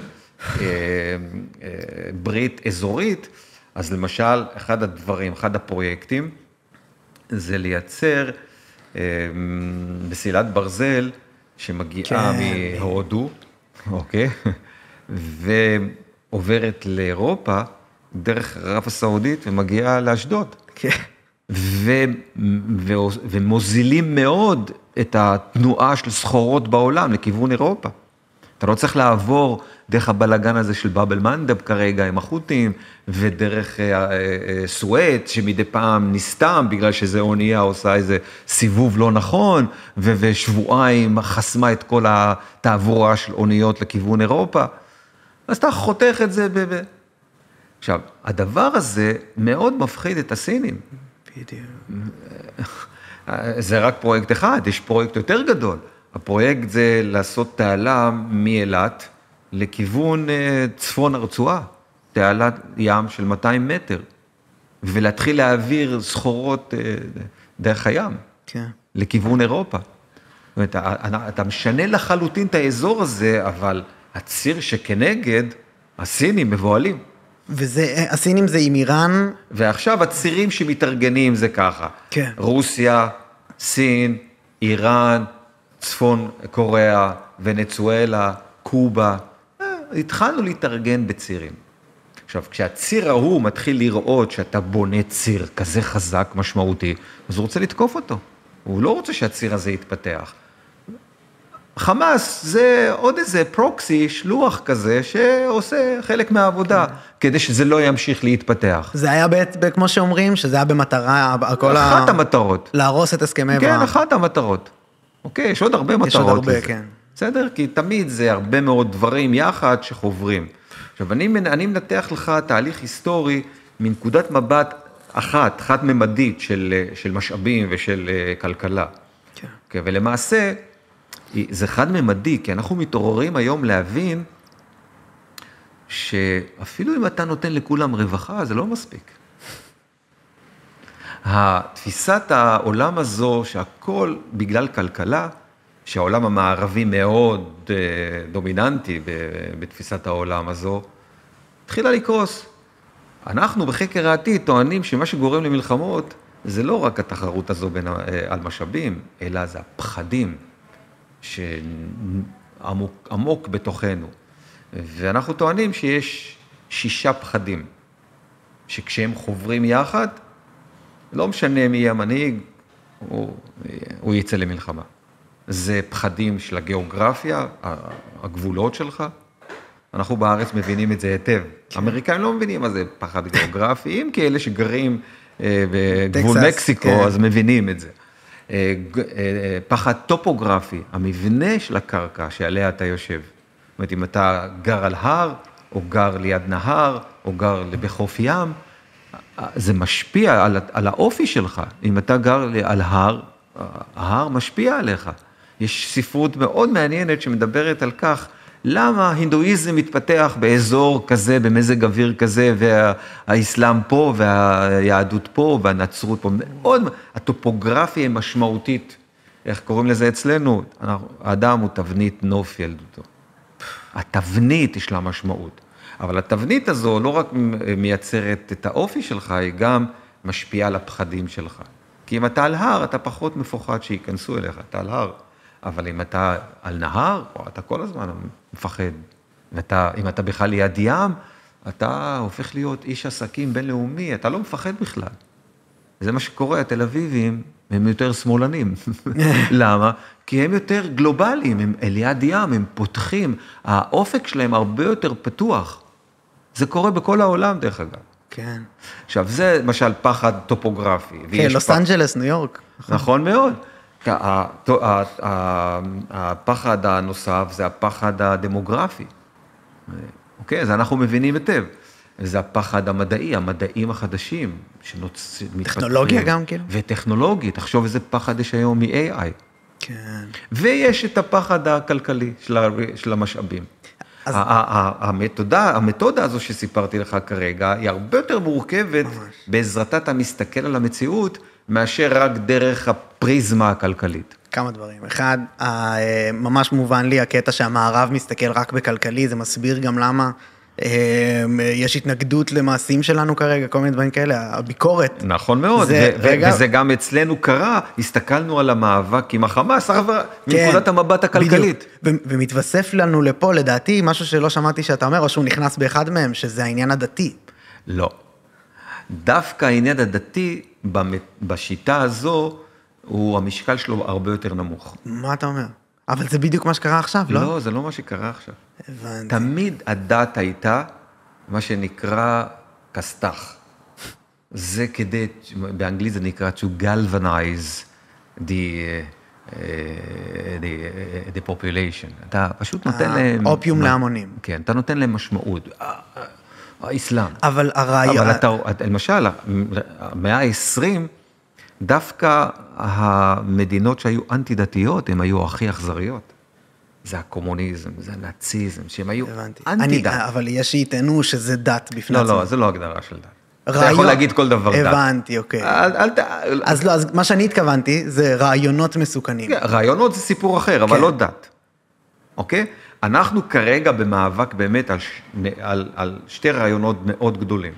ברית אזורית, אז למשל, אחד הפרויקטים, זה לייצר מסילת ברזל שמגיעה מהודו, אוקיי? ועוברת לאירופה, דרך ערב הסעודית, ומגיעה לאשדוד. כן. ומוזילים מאוד את התנועה של סחורות בעולם לכיוון אירופה. אתה לא צריך לעבור דרך הבלגן הזה של באבל מנדב כרגע עם החות'ים, ודרך סואץ שמדי פעם נסתם, בגלל שזה אונייה עושה איזה סיבוב לא נכון, ושבועיים חסמה את כל התעבורה של אוניות לכיוון אירופה. אז אתה חותך את זה עכשיו, הדבר הזה מאוד מפחיד את הסינים. בדיוק. זה רק פרויקט אחד, יש פרויקט יותר גדול. הפרויקט זה לעשות תעלה מאילת לכיוון צפון הרצועה, תעלת ים של 200 מטר, ולהתחיל להעביר סחורות דרך הים, כן. לכיוון אירופה. זאת אומרת, אתה משנה לחלוטין את האזור הזה, אבל הציר שכנגד, הסינים מבועלים. הסינים זה עם איראן. ועכשיו הצירים שמתארגנים זה ככה. כן. רוסיה, סין, איראן, צפון קוריאה, ונצואלה, קובה. התחלנו להתארגן בצירים. עכשיו, כשהציר ההוא מתחיל לראות שאתה בונה ציר כזה חזק, משמעותי, אז הוא רוצה לתקוף אותו. הוא לא רוצה שהציר הזה יתפתח. חמאס זה עוד איזה פרוקסי, שלוח כזה, שעושה חלק מהעבודה, כדי שזה לא ימשיך להתפתח. זה היה כמו שאומרים, שזה היה במטרה, אחת המטרות. להרוס את הסכמי אברהם. כן, אחת המטרות. אוקיי, יש עוד הרבה מטרות. יש עוד הרבה, כן. בסדר? כי תמיד זה הרבה מאוד דברים יחד שחוברים. עכשיו, אני מנתח לך תהליך היסטורי מנקודת מבט חד-ממדית של משאבים ושל כלכלה. כן. ולמעשה, זה חד-ממדי, כי אנחנו מתעוררים היום להבין שאפילו אם אתה נותן לכולם רווחה, זה לא מספיק. התפיסת העולם הזו, שהכל בגלל כלכלה, שהעולם המערבי מאוד דומיננטי בתפיסת העולם הזו, התחילה לקרוס. אנחנו בחקר העתיד טוענים שמה שגורם למלחמות, זה לא רק התחרות הזו על משאבים, אלא זה הפחדים שעמוק בתוכנו. ואנחנו טוענים שיש 6 פחדים, שכשהם חוברים יחד, לא משנה מי יהיה המנהיג, הוא יצא למלחמה. זה פחדים של הגיאוגרפיה, הגבולות שלך. אנחנו בארץ מבינים את זה היטב. האמריקאים לא מבינים מה זה פחד גיאוגרפי, אם כאלה שגרים בגבול מקסיקו, אז מבינים את זה. פחד טופוגרפי, המבנה של הקרקע שעליה אתה יושב. זאת אומרת, אם אתה גר על הר, או גר ליד נהר, או גר בחוף ים, זה משפיע על האופי שלך. אם אתה גר על הר, ההר משפיע עליך. יש ספרות מאוד מעניינת שמדברת על כך, למה ההינדואיזם מתפתח באזור כזה, במזג אוויר כזה, והאסלאם פה, והיהדות פה, והנצרות פה. מאוד, הטופוגרפיה היא משמעותית. איך קוראים לזה אצלנו? האדם הוא תבנית נוף ילדותו. התבנית יש לה משמעות. אבל התבנית הזו לא רק מייצרת את האופי שלך, היא גם משפיעה על הפחדים שלך. כי אם אתה על הר, אתה פחות מפוחד שיכנסו אליך, אתה על הר. אבל אם אתה על נהר, אתה כל הזמן מפחד. ואם אתה בכלל ליד ים, אתה הופך להיות איש עסקים בינלאומי, אתה לא מפחד בכלל. זה מה שקורה, התל אביבים הם יותר שמאלנים. למה? כי הם יותר גלובליים, הם ליד ים, הם פותחים, האופק שלהם הרבה יותר פתוח. זה קורה בכל העולם, דרך אגב. כן. עכשיו, זה למשל פחד טופוגרפי. כן, לוס אנג'לס, ניו יורק. נכון מאוד. הפחד הנוסף זה הפחד הדמוגרפי. אוקיי? אז אנחנו מבינים היטב. זה הפחד המדעי, המדעים החדשים. טכנולוגיה גם כאילו? וטכנולוגיה, תחשוב איזה פחד יש היום מ-AI. כן. ויש את הפחד הכלכלי של המשאבים. המתודה הזו שסיפרתי לך כרגע, היא הרבה יותר מורכבת בעזרתה אתה מסתכל על המציאות, מאשר רק דרך הפריזמה הכלכלית. כמה דברים. אחד, ממש מובן לי הקטע שהמערב מסתכל רק בכלכלי, זה מסביר גם למה יש התנגדות למעשים שלנו כרגע, כל מיני דברים כאלה, הביקורת. נכון מאוד, וזה גם אצלנו קרה, הסתכלנו על המאבק עם החמאס, מנקודת המבט הכלכלית. ומתווסף לנו לפה, לדעתי, משהו שלא שמעתי שאתה אומר, או שהוא נכנס באחד מהם, שזה העניין הדתי. לא. דווקא העניין הדתי, בשיטה הזו, המשקל שלו הרבה יותר נמוך. מה אתה אומר? אבל זה בדיוק מה שקרה עכשיו, לא? לא, זה לא מה שקרה עכשיו. הבנתי. תמיד הדת הייתה מה שנקרא כסת"ח. זה כדי, באנגלית זה נקרא to galvanize the population. אתה פשוט נותן להם... אופיום להמונים. כן, אתה נותן להם משמעות. האסלאם. אבל הרעיון... אבל אתה, למשל, המאה ה-20, דווקא המדינות שהיו אנטי-דתיות, הן היו הכי אכזריות. זה הקומוניזם, זה הנאציזם, שהם היו אנטי-דת. אבל יש שיטענו שזה דת בפני עצמו. לא, זה לא הגדרה של דת. אתה יכול להגיד כל דבר דת. הבנתי, אוקיי. אז לא, אז מה שאני התכוונתי, זה רעיונות מסוכנים. רעיונות זה סיפור אחר, אבל לא דת. אוקיי? אנחנו כרגע במאבק באמת על 2 רעיונות מאוד גדולים.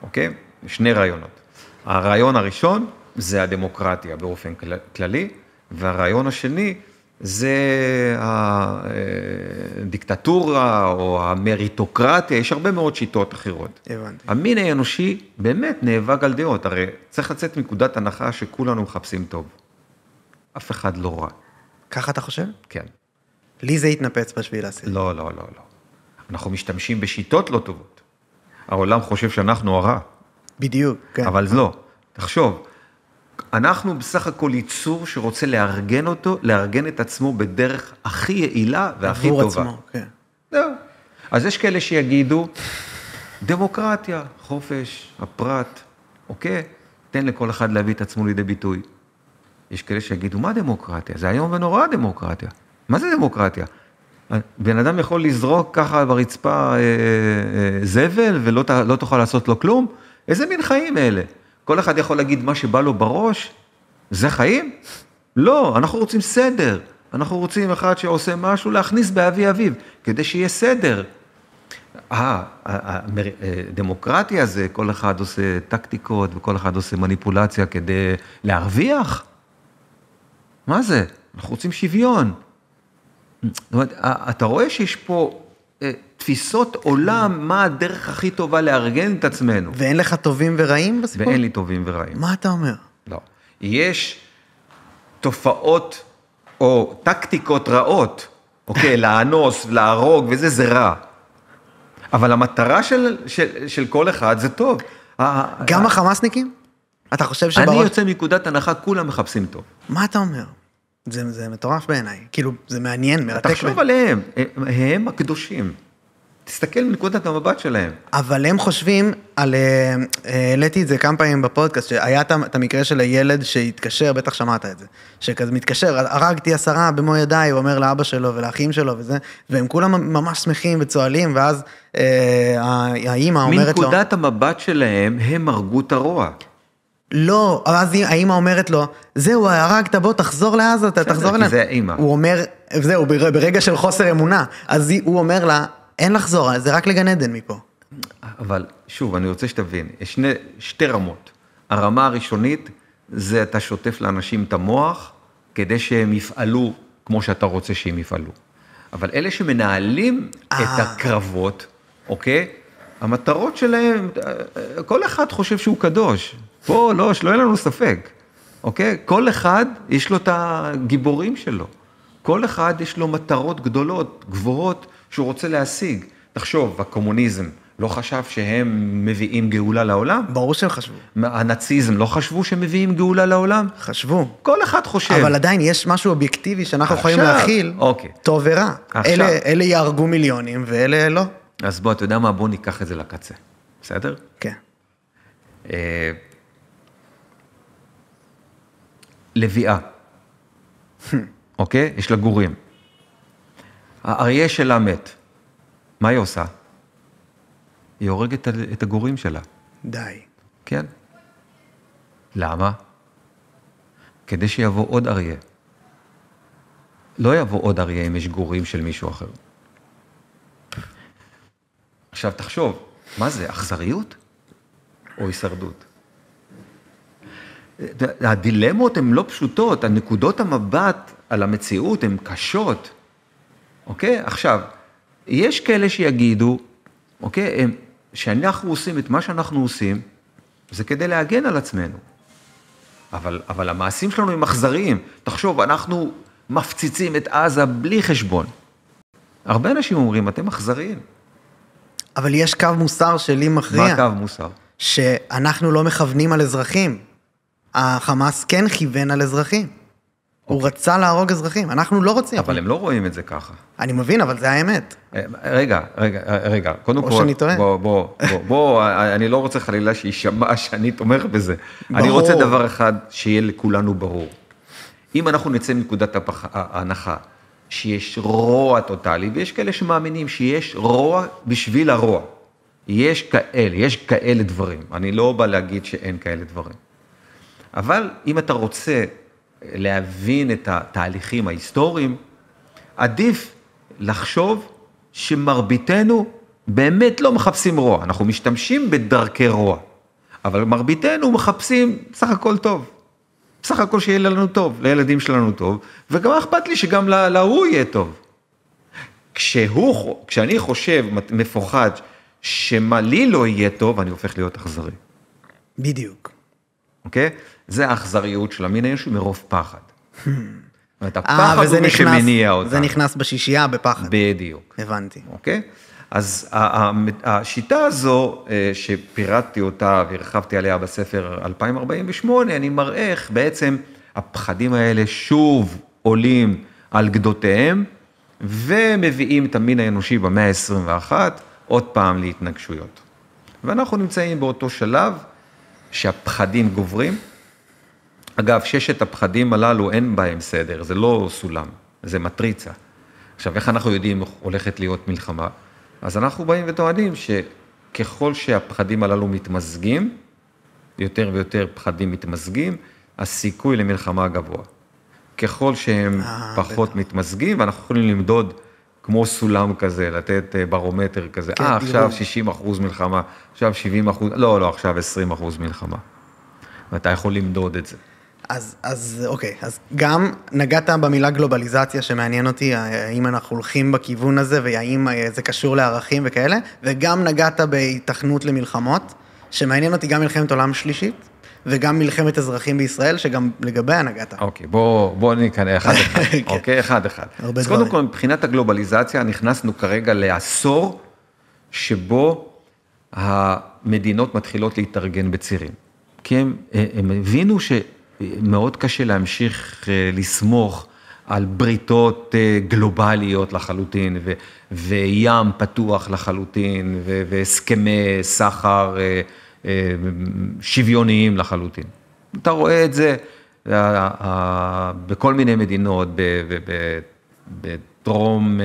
אוקיי? 2 רעיונות. הרעיון הראשון זה הדמוקרטיה באופן כללי, והרעיון השני זה הדיקטטורה או המריטוקרטיה, יש הרבה מאוד שיטות אחרות. הבנתי. המין האנושי באמת נאבק על דעות, הרי צריך לצאת מנקודת הנחה שכולנו מחפשים טוב. אף אחד לא רע. ככה אתה חושב? כן. לי זה התנפץ בשביל לעשות. לא. אנחנו משתמשים בשיטות לא טובות. העולם חושב שאנחנו הרע. בדיוק, כן. אבל לא. תחשוב, אנחנו בסך הכל ייצור שרוצה לארגן את עצמו בדרך הכי יעילה והכי טובה. עבור עצמו, כן. זהו. אז יש כאלה שיגידו, דמוקרטיה, חופש, הפרט, אוקיי? תן לכל אחד להביא את עצמו לידי ביטוי. יש כאלה שיגידו, מה דמוקרטיה? זה היום ונורא דמוקרטיה. מה זה דמוקרטיה? בן אדם יכול לזרוק ככה ברצפה זבל, ולא תוכל לעשות לו כלום? איזה מין חיים אלה? כל אחד יכול להגיד מה שבא לו בראש? זה חיים? לא, אנחנו רוצים סדר. אנחנו רוצים אחד שעושה משהו להכניס באבי אביו, כדי שיהיה סדר. הדמוקרטיה זה, כל אחד עושה טקטיקות, וכל אחד עושה מניפולציה כדי להרוויח? מה זה? אנחנו רוצים שוויון. זאת אומרת, אתה רואה שיש פה תפיסות עולם, מה הדרך הכי טובה לארגן את עצמנו. ואין לך טובים ורעים בסיפור? ואין לי טובים ורעים. מה אתה אומר? לא. יש תופעות או טקטיקות רעות, אוקיי, לאנוס, להרוג, וזה זה רע. אבל המטרה של כל אחד זה טוב. גם החמאסניקים? אתה חושב אני יוצא מנקודת הנחה, כולם מחפשים טוב. מה אתה אומר? זה מטורף בעיניי. כאילו, זה מעניין, מרתק. תחשוב עליהם, הם הקדושים. תסתכל מנקודת המבט שלהם. אבל הם חושבים על, העליתי את זה כמה פעמים בפודקאסט, שהיה את המקרה של הילד שהתקשר, בטח שמעת את זה, שכזה מתקשר, הרגתי 10 במו ידיי, הוא אומר לאבא שלו ולאחים שלו וזה, והם כולם ממש שמחים וצועלים, ואז האמא אומרת לו... מנקודת המבט שלהם, הם הרגו את הרוע. לא, אז האמא אומרת לו, זהו, הרגת, בוא, תחזור לעזה, תחזור אליהם. כי זה האמא. הוא אומר, זהו, ברגע של חוסר אמונה, אז הוא אומר לה, אין לחזור, זה רק לגן עדן מפה. אבל שוב, אני רוצה שתבין, יש שתי רמות. הרמה הראשונית, זה אתה שוטף לאנשים את המוח, כדי שהם יפעלו כמו שאתה רוצה שהם יפעלו. אבל אלה שמנהלים את הקרבות, אוקיי? המטרות שלהם, כל אחד חושב שהוא קדוש. פה לא, שלא יהיה לנו ספק. אוקיי? כל אחד יש לו את הגיבורים שלו. כל אחד יש לו מטרות גדולות, גבוהות, שהוא רוצה להשיג. תחשוב, הקומוניזם לא חשב שהם מביאים גאולה לעולם? ברור שהם חשבו. הנאציזם לא חשבו שהם מביאים גאולה לעולם? חשבו. כל אחד חושב. אבל עדיין יש משהו אובייקטיבי שאנחנו יכולים להכיל, טוב ורע. אלה יהרגו מיליונים ואלה לא. אז בוא, אתה יודע מה? בוא ניקח את זה לקצה. בסדר? כן. לביאה. אוקיי? יש לה גורים. האריה שלה מת. מה היא עושה? היא הורגת את הגורים שלה. די. כן. למה? כדי שיבוא עוד אריה. לא יבוא עוד אריה אם יש גורים של מישהו אחר. עכשיו תחשוב, מה זה, אכזריות? או הישרדות? הדילמות הן לא פשוטות, הנקודות המבט על המציאות הן קשות. אוקיי? עכשיו, יש כאלה שיגידו, אוקיי, שאנחנו עושים את מה שאנחנו עושים, זה כדי להגן על עצמנו. אבל המעשים שלנו הם אכזריים. תחשוב, אנחנו מפציצים את עזה בלי חשבון. הרבה אנשים אומרים, אתם אכזריים. אבל יש קו מוסר שלי מכריע. מה קו מוסר? שאנחנו לא מכוונים על אזרחים. החמאס כן כיוון על אזרחים. הוא רצה להרוג אזרחים, אנחנו לא רוצים. אבל הם לא רואים את זה ככה. אני מבין, אבל זה האמת. רגע, קודם כל, או שאני טועה. בוא, אני לא רוצה חלילה שישמע שאני תומך בזה. ברור. אני רוצה דבר אחד שיהיה לכולנו ברור. אם אנחנו נצא מנקודת ההנחה שיש רוע טוטלי, ויש כאלה שמאמינים שיש רוע בשביל הרוע. יש כאלה דברים. אני לא בא להגיד שאין כאלה דברים. אבל אם אתה רוצה להבין את התהליכים ההיסטוריים, עדיף לחשוב שמרביתנו באמת לא מחפשים רוע. אנחנו משתמשים בדרכי רוע, אבל מרביתנו מחפשים סך הכל טוב. סך הכל שיהיה לנו טוב, לילדים שלנו טוב, וגם אכפת לי שגם להוא יהיה טוב. כשאני חושב, מפוחד, שמה לי לא יהיה טוב, אני הופך להיות אכזרי. בדיוק. אוקיי? זה האכזריות של המין האנושי מרוב פחד. הפחד הוא מי שמניע אותה. זה נכנס בשישייה בפחד. בדיוק. הבנתי. אוקיי? אז השיטה הזו, שפירטתי אותה והרחבתי עליה בספר 2048, אני מראה איך בעצם הפחדים האלה שוב עולים על גדותיהם, ומביאים את המין האנושי במאה ה-21 עוד פעם להתנגשויות. ואנחנו נמצאים באותו שלב, שהפחדים גוברים. אגב, 6 הפחדים הללו אין בהם סדר, זה לא סולם, זה מטריצה. עכשיו, איך אנחנו יודעים הולכת להיות מלחמה? אז אנחנו באים וטוענים שככל שהפחדים הללו מתמזגים, יותר ויותר פחדים מתמזגים, הסיכוי למלחמה גבוה. ככל שהם פחות מתמזגים, ואנחנו יכולים למדוד כמו סולם כזה, לתת ברומטר כזה, עכשיו 60% מלחמה, עכשיו 70%, לא, עכשיו 20% מלחמה. ואתה יכול למדוד את זה. אז אוקיי, אז גם נגעת במילה גלובליזציה שמעניין אותי, האם אנחנו הולכים בכיוון הזה, והאם זה קשור לערכים וכאלה, וגם נגעת בהתכנות למלחמות, שמעניין אותי גם מלחמת עולם שלישית, וגם מלחמת אזרחים בישראל, שגם לגביה נגעת. אוקיי, בוא ניכנס אחד. אוקיי, אחד. אז קודם כל, מבחינת הגלובליזציה, נכנסנו כרגע לעשור, שבו המדינות מתחילות להתארגן בצירים. כי הם הבינו שמאוד קשה להמשיך לסמוך על בריתות גלובליות לחלוטין, וים פתוח לחלוטין, והסכמי סחר שוויוניים לחלוטין. אתה רואה את זה בכל מיני מדינות, בדרום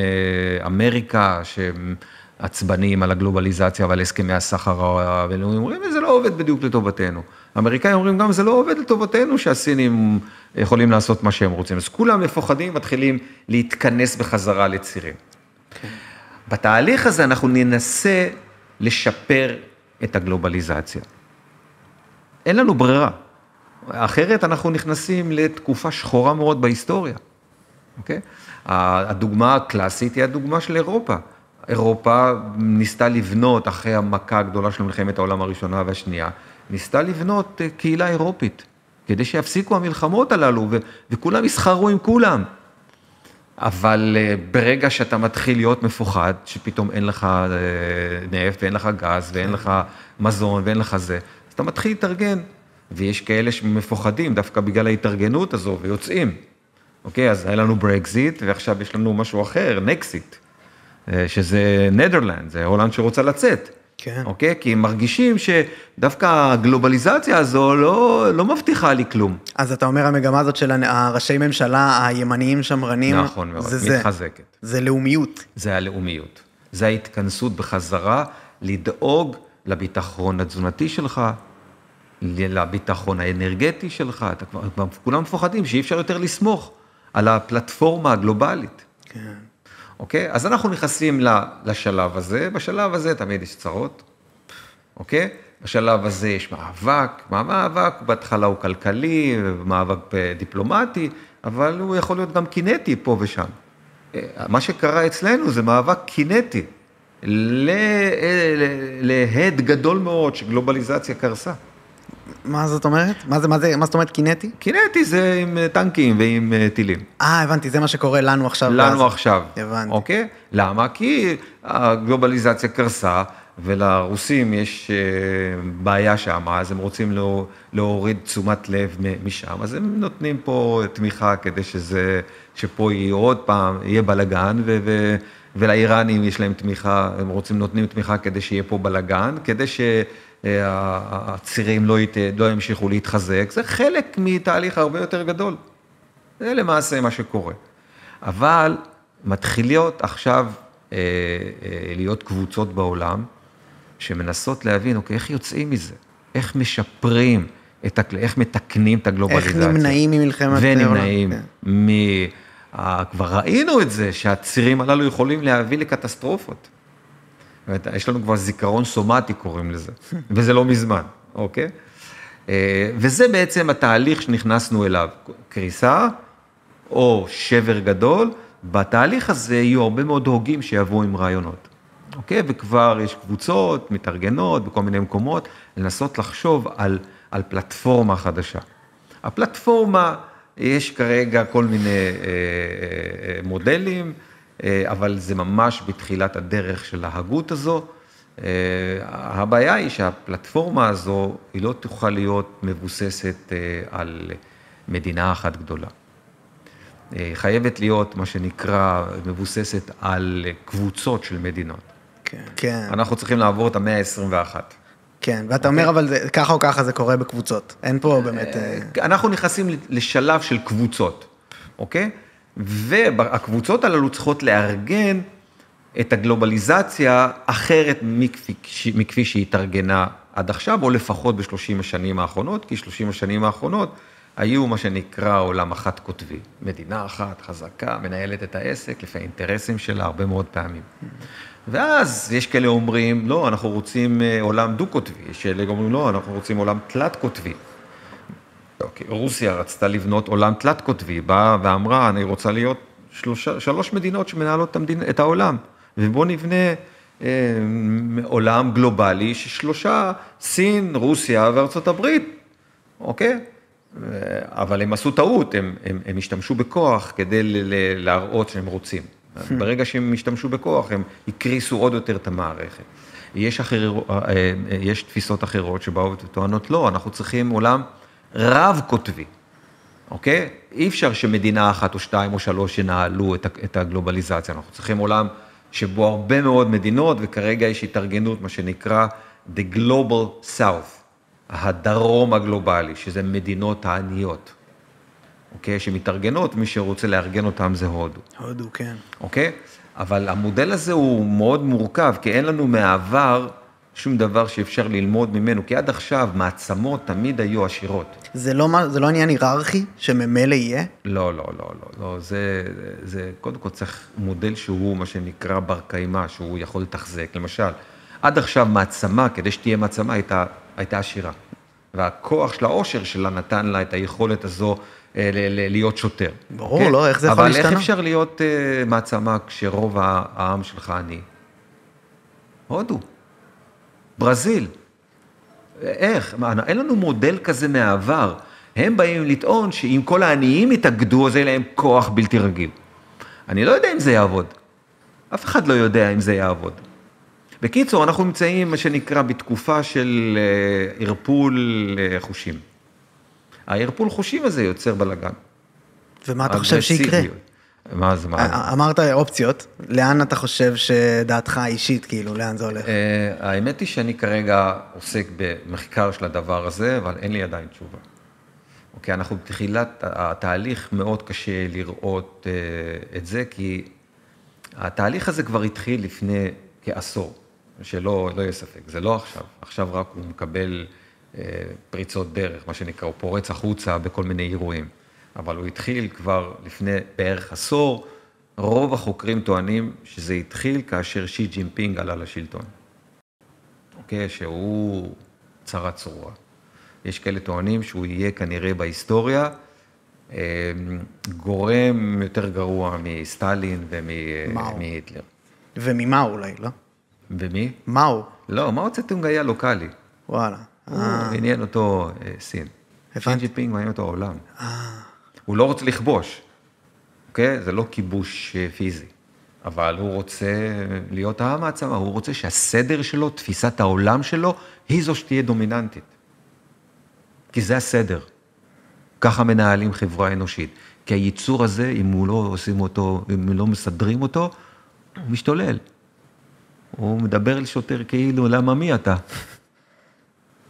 אמריקה, שהם עצבנים על הגלובליזציה ועל הסכמי הסחר הבינלאומיים, אומרים, זה לא עובד בדיוק לטובתנו. האמריקאים אומרים גם, זה לא עובד לטובתנו, שהסינים יכולים לעשות מה שהם רוצים. אז כולם מפוחדים, מתחילים להתכנס בחזרה לצירים. בתהליך הזה אנחנו ננסה לשפר את הגלובליזציה. אין לנו ברירה. אחרת אנחנו נכנסים לתקופה שחורה מאוד בהיסטוריה. אוקיי? הדוגמה הקלאסית היא הדוגמה של אירופה. אירופה ניסתה לבנות, אחרי המכה הגדולה של מלחמת העולם הראשונה והשנייה, ניסתה לבנות קהילה אירופית, כדי שיפסיקו המלחמות הללו, וכולם יסחרו עם כולם. אבל ברגע שאתה מתחיל להיות מפוחד, שפתאום אין לך נפט, ואין לך גז, ואין לך מזון, ואין לך זה, אז אתה מתחיל להתארגן, ויש כאלה שמפוחדים דווקא בגלל ההתארגנות הזו, ויוצאים. אוקיי, אז היה לנו ברקזיט, ועכשיו יש לנו משהו אחר, נקסיט, שזה נדרלנד, זה הולנד שרוצה לצאת. כן. אוקיי? כי הם מרגישים שדווקא הגלובליזציה הזו לא מבטיחה לי כלום. אז אתה אומר, המגמה הזאת של הראשי ממשלה, הימניים שמרנים, נכון מאוד, מתחזקת. זה לאומיות. זה הלאומיות. זה ההתכנסות בחזרה, לדאוג לביטחון התזונתי שלך, לביטחון האנרגטי שלך, כולם מפוחדים שאי אפשר יותר לסמוך על הפלטפורמה הגלובלית. כן. אוקיי? אז אנחנו נכנסים לשלב הזה, בשלב הזה תמיד יש צרות, אוקיי? בשלב הזה יש מאבק, מאבק בהתחלה הוא כלכלי, מאבק דיפלומטי, אבל הוא יכול להיות גם קינטי פה ושם. מה שקרה אצלנו זה מאבק קינטי, להד גדול מאוד שגלובליזציה קרסה. מה זאת אומרת? מה זאת אומרת קינטי? קינטי זה עם טנקים ועם טילים. הבנתי, זה מה שקורה לנו עכשיו. לנו עכשיו. הבנתי. אוקיי? למה? כי הגלובליזציה קרסה, ולרוסים יש בעיה שם, אז הם רוצים להוריד תשומת לב משם, אז הם נותנים פה תמיכה כדי שפה יהיה עוד פעם, יהיה בלגן, ולאיראנים יש להם תמיכה, הם נותנים תמיכה כדי שיהיה פה בלגן, כדי שהצירים לא ימשיכו להתחזק, זה חלק מתהליך הרבה יותר גדול. זה למעשה מה שקורה. אבל מתחילות עכשיו להיות קבוצות בעולם, שמנסות להבין, אוקיי, איך יוצאים מזה? איך משפרים, איך מתקנים את הגלובליזציה? איך נמנעים ממלחמת ונמנעים כבר ראינו את זה, שהצירים הללו יכולים להביא לקטסטרופות. יש לנו כבר זיכרון סומטי, קוראים לזה, וזה לא מזמן, אוקיי? וזה בעצם התהליך שנכנסנו אליו, קריסה או שבר גדול, בתהליך הזה יהיו הרבה מאוד הוגים שיבואו עם רעיונות. אוקיי? וכבר יש קבוצות, מתארגנות בכל מיני מקומות, לנסות לחשוב על פלטפורמה חדשה. הפלטפורמה, יש כרגע כל מיני מודלים, אבל זה ממש בתחילת הדרך של ההגות הזו. הבעיה היא שהפלטפורמה הזו, היא לא תוכל להיות מבוססת על מדינה אחת גדולה. חייבת להיות מה שנקרא מבוססת על קבוצות של מדינות. כן. אנחנו צריכים לעבור את המאה ה-21. כן, ואתה אומר, אבל ככה או ככה זה קורה בקבוצות. אין פה באמת... אנחנו נכנסים לשלב של קבוצות, אוקיי? והקבוצות הללו צריכות לארגן את הגלובליזציה אחרת מכפי שהיא התארגנה עד עכשיו, או לפחות ב-30 השנים האחרונות, כי 30 השנים האחרונות היו מה שנקרא עולם אחת כותבי. מדינה אחת חזקה, מנהלת את העסק, לפי האינטרסים שלה הרבה מאוד פעמים. ואז יש כאלה אומרים, לא, אנחנו רוצים עולם דו-כותבי, יש כאלה אומרים, לא, אנחנו רוצים עולם תלת-כותבי. אוקיי, רוסיה רצתה לבנות עולם תלת-כותבי, באה ואמרה, אני רוצה להיות 3 מדינות שמנהלות את העולם, ובואו נבנה עולם גלובלי ש3, סין, רוסיה וארצות הברית, אוקיי? אבל הם עשו טעות, הם השתמשו בכוח כדי להראות שהם רוצים. ברגע שהם השתמשו בכוח, הם הקריסו עוד יותר את המערכת. יש תפיסות אחרות שבאו וטוענות, לא, אנחנו צריכים עולם רב-כותבי, אוקיי? אי אפשר שמדינה 1 או 2 או 3 ינהלו את הגלובליזציה, אנחנו צריכים עולם שבו הרבה מאוד מדינות, וכרגע יש התארגנות, מה שנקרא The Global South, הדרום הגלובלי, שזה מדינות העניות, אוקיי? שמתארגנות, מי שרוצה לארגן אותם זה הודו. הודו, כן. אוקיי? אבל המודל הזה הוא מאוד מורכב, כי אין לנו מעבר שום דבר שאפשר ללמוד ממנו, כי עד עכשיו מעצמות תמיד היו עשירות. זה לא עניין היררכי שממילא יהיה? לא, זה קודם כל צריך מודל שהוא מה שנקרא בר קיימא, שהוא יכול לתחזק. למשל, עד עכשיו מעצמה, כדי שתהיה מעצמה, הייתה עשירה. והכוח של העושר שלה נתן לה את היכולת הזו להיות שוטר. ברור, לא, איך זה יכול להשתנות? אבל איך אפשר להיות מעצמה כשרוב העם שלך עני? הודו, ברזיל. איך? אין לנו מודל כזה מהעבר. הם באים לטעון שאם כל העניים יתאגדו, אז יהיה להם כוח בלתי רגיל. אני לא יודע אם זה יעבוד. אף אחד לא יודע אם זה יעבוד. בקיצור, אנחנו נמצאים, מה שנקרא, בתקופה של ערפול חושים. הערפול חושים הזה יוצר בלגן. ומה אתה חושב שיקרה? מה זה, מה? אמרת אופציות, לאן אתה חושב שדעתך האישית, כאילו, לאן זה הולך? האמת היא שאני כרגע עוסק במחקר של הדבר הזה, אבל אין לי עדיין תשובה. אוקיי, אנחנו בתחילת התהליך מאוד קשה לראות את זה, כי התהליך הזה כבר התחיל לפני כעשור, שלא יהיה ספק, זה לא עכשיו, עכשיו רק הוא מקבל פריצות דרך, מה שנקרא, הוא פורץ החוצה בכל מיני אירועים, אבל הוא התחיל כבר לפני בערך עשור, רוב החוקרים טוענים שזה התחיל כאשר שי ג'ינפינג עלה לשלטון, אוקיי, שהוא צרה צרורה. יש כאלה טוענים שהוא יהיה כנראה בהיסטוריה, גורם יותר גרוע מסטלין ומהיטלר. וממה אולי, לא? ומי? מאו. לא, מאו צטונג היה לוקאלי. וואלה. הוא עניין אותו סין. שי ג'ינפינג מעניין אותו העולם. הוא לא רוצה לכבוש, אוקיי? זה לא כיבוש פיזי, אבל הוא רוצה להיות המעצמה, הוא רוצה שהסדר שלו, תפיסת העולם שלו, היא זו שתהיה דומיננטית. כי זה הסדר. ככה מנהלים חברה אנושית. כי הייצור הזה, אם הוא לא עושים אותו, אם לא מסדרים אותו, הוא משתולל. הוא מדבר אל שוטר כאילו, למה מי אתה?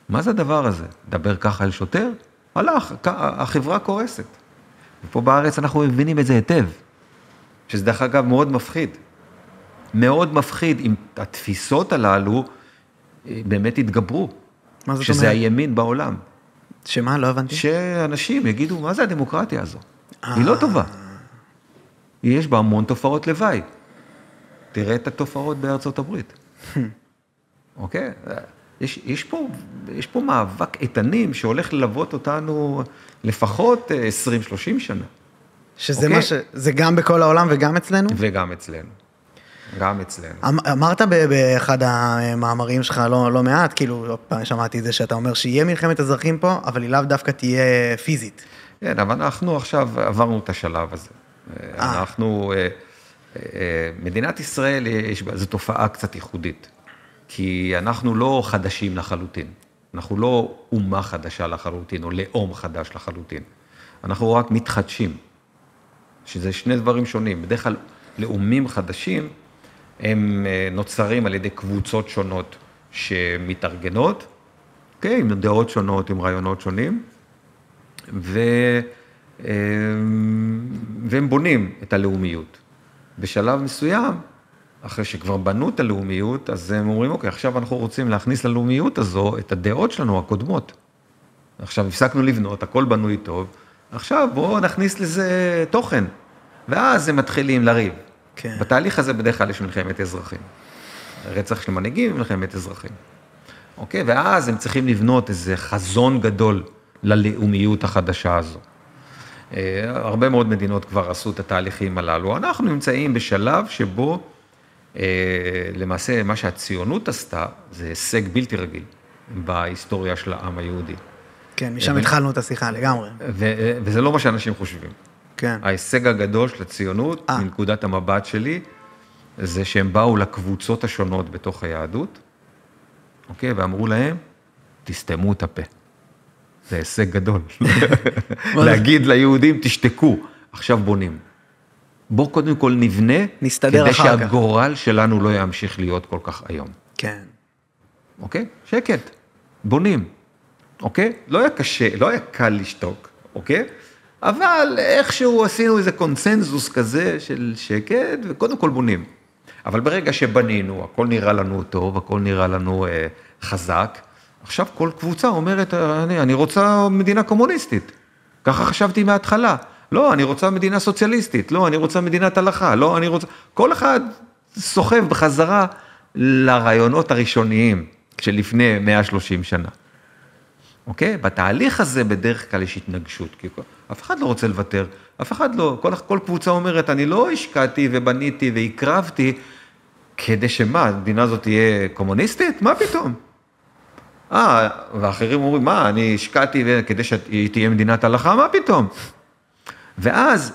מה זה הדבר הזה? דבר ככה אל שוטר? הלך, החברה קורסת. ופה בארץ אנחנו מבינים את זה היטב. שזה דרך אגב מאוד מפחיד. מאוד מפחיד אם התפיסות הללו באמת יתגברו. מה זאת שזה אומרת? הימין בעולם. שמה? לא הבנתי. שאנשים יגידו, מה זה הדמוקרטיה הזו? היא לא טובה. יש בה המון תופעות לוואי. תראה את התופעות בארצות הברית. אוקיי? יש פה מאבק איתנים שהולך ללוות אותנו לפחות 20-30 שנה. שזה מה ש... זה גם בכל העולם וגם אצלנו? וגם אצלנו. גם אצלנו. אמרת באחד המאמרים שלך לא מעט, כאילו, שמעתי את זה שאתה אומר שיהיה מלחמת אזרחים פה, אבל היא לאו דווקא תהיה פיזית. כן, אבל אנחנו עכשיו עברנו את השלב הזה. אנחנו, מדינת ישראל, זו תופעה קצת ייחודית, כי אנחנו לא חדשים לחלוטין. אנחנו לא אומה חדשה לחלוטין, או לאום חדש לחלוטין. אנחנו רק מתחדשים, שזה שני דברים שונים. בדרך כלל, לאומים חדשים, הם נוצרים על ידי קבוצות שונות שמתארגנות, okay, עם דעות שונות, עם רעיונות שונים, והם בונים את הלאומיות. בשלב מסוים, אחרי שכבר בנו את הלאומיות, אז הם אומרים, אוקיי, עכשיו אנחנו רוצים להכניס ללאומיות הזו את הדעות שלנו הקודמות. עכשיו הפסקנו לבנות, הכל בנוי טוב, עכשיו בואו נכניס לזה תוכן, ואז הם מתחילים לריב. כן. בתהליך הזה בדרך כלל יש מלחמת אזרחים. רצח של מנהיגים ומלחמת אזרחים. אוקיי? ואז הם צריכים לבנות איזה חזון גדול ללאומיות החדשה הזו. הרבה מאוד מדינות כבר עשו את התהליכים הללו. אנחנו נמצאים בשלב שבו, למעשה, מה שהציונות עשתה, זה הישג בלתי רגיל בהיסטוריה של העם היהודי. כן, משם התחלנו את השיחה לגמרי. וזה לא מה שאנשים חושבים. כן. ההישג הגדול של הציונות, מנקודת המבט שלי, זה שהם באו לקבוצות השונות בתוך היהדות, אוקיי? ואמרו להם, תסתמו את הפה. זה הישג גדול. להגיד ליהודים, תשתקו, עכשיו בונים. בוא קודם כל נבנה, נסתדר כדי אחר כך. שהגורל שלנו לא ימשיך להיות כל כך היום. כן. אוקיי? שקט, בונים. אוקיי? לא היה קשה, לא היה קל לשתוק, אוקיי? אבל איכשהו עשינו איזה קונסנזוס כזה של שקט, וקודם כל בונים. אבל ברגע שבנינו, הכל נראה לנו טוב, הכל נראה לנו חזק, עכשיו כל קבוצה אומרת, אני רוצה מדינה קומוניסטית. ככה חשבתי מההתחלה. לא, אני רוצה מדינה סוציאליסטית. לא, אני רוצה מדינת הלכה. לא, אני רוצה... כל אחד סוחב בחזרה לרעיונות הראשוניים שלפני 130 שנה. אוקיי? בתהליך הזה בדרך כלל יש התנגשות, כי אף אחד לא רוצה לוותר, אף אחד לא, כל קבוצה אומרת, אני לא השקעתי ובניתי והקרבתי, כדי שמה, המדינה הזאת תהיה קומוניסטית? מה פתאום? ואחרים אומרים, מה, אני השקעתי כדי שהיא תהיה מדינת הלכה? מה פתאום? ואז,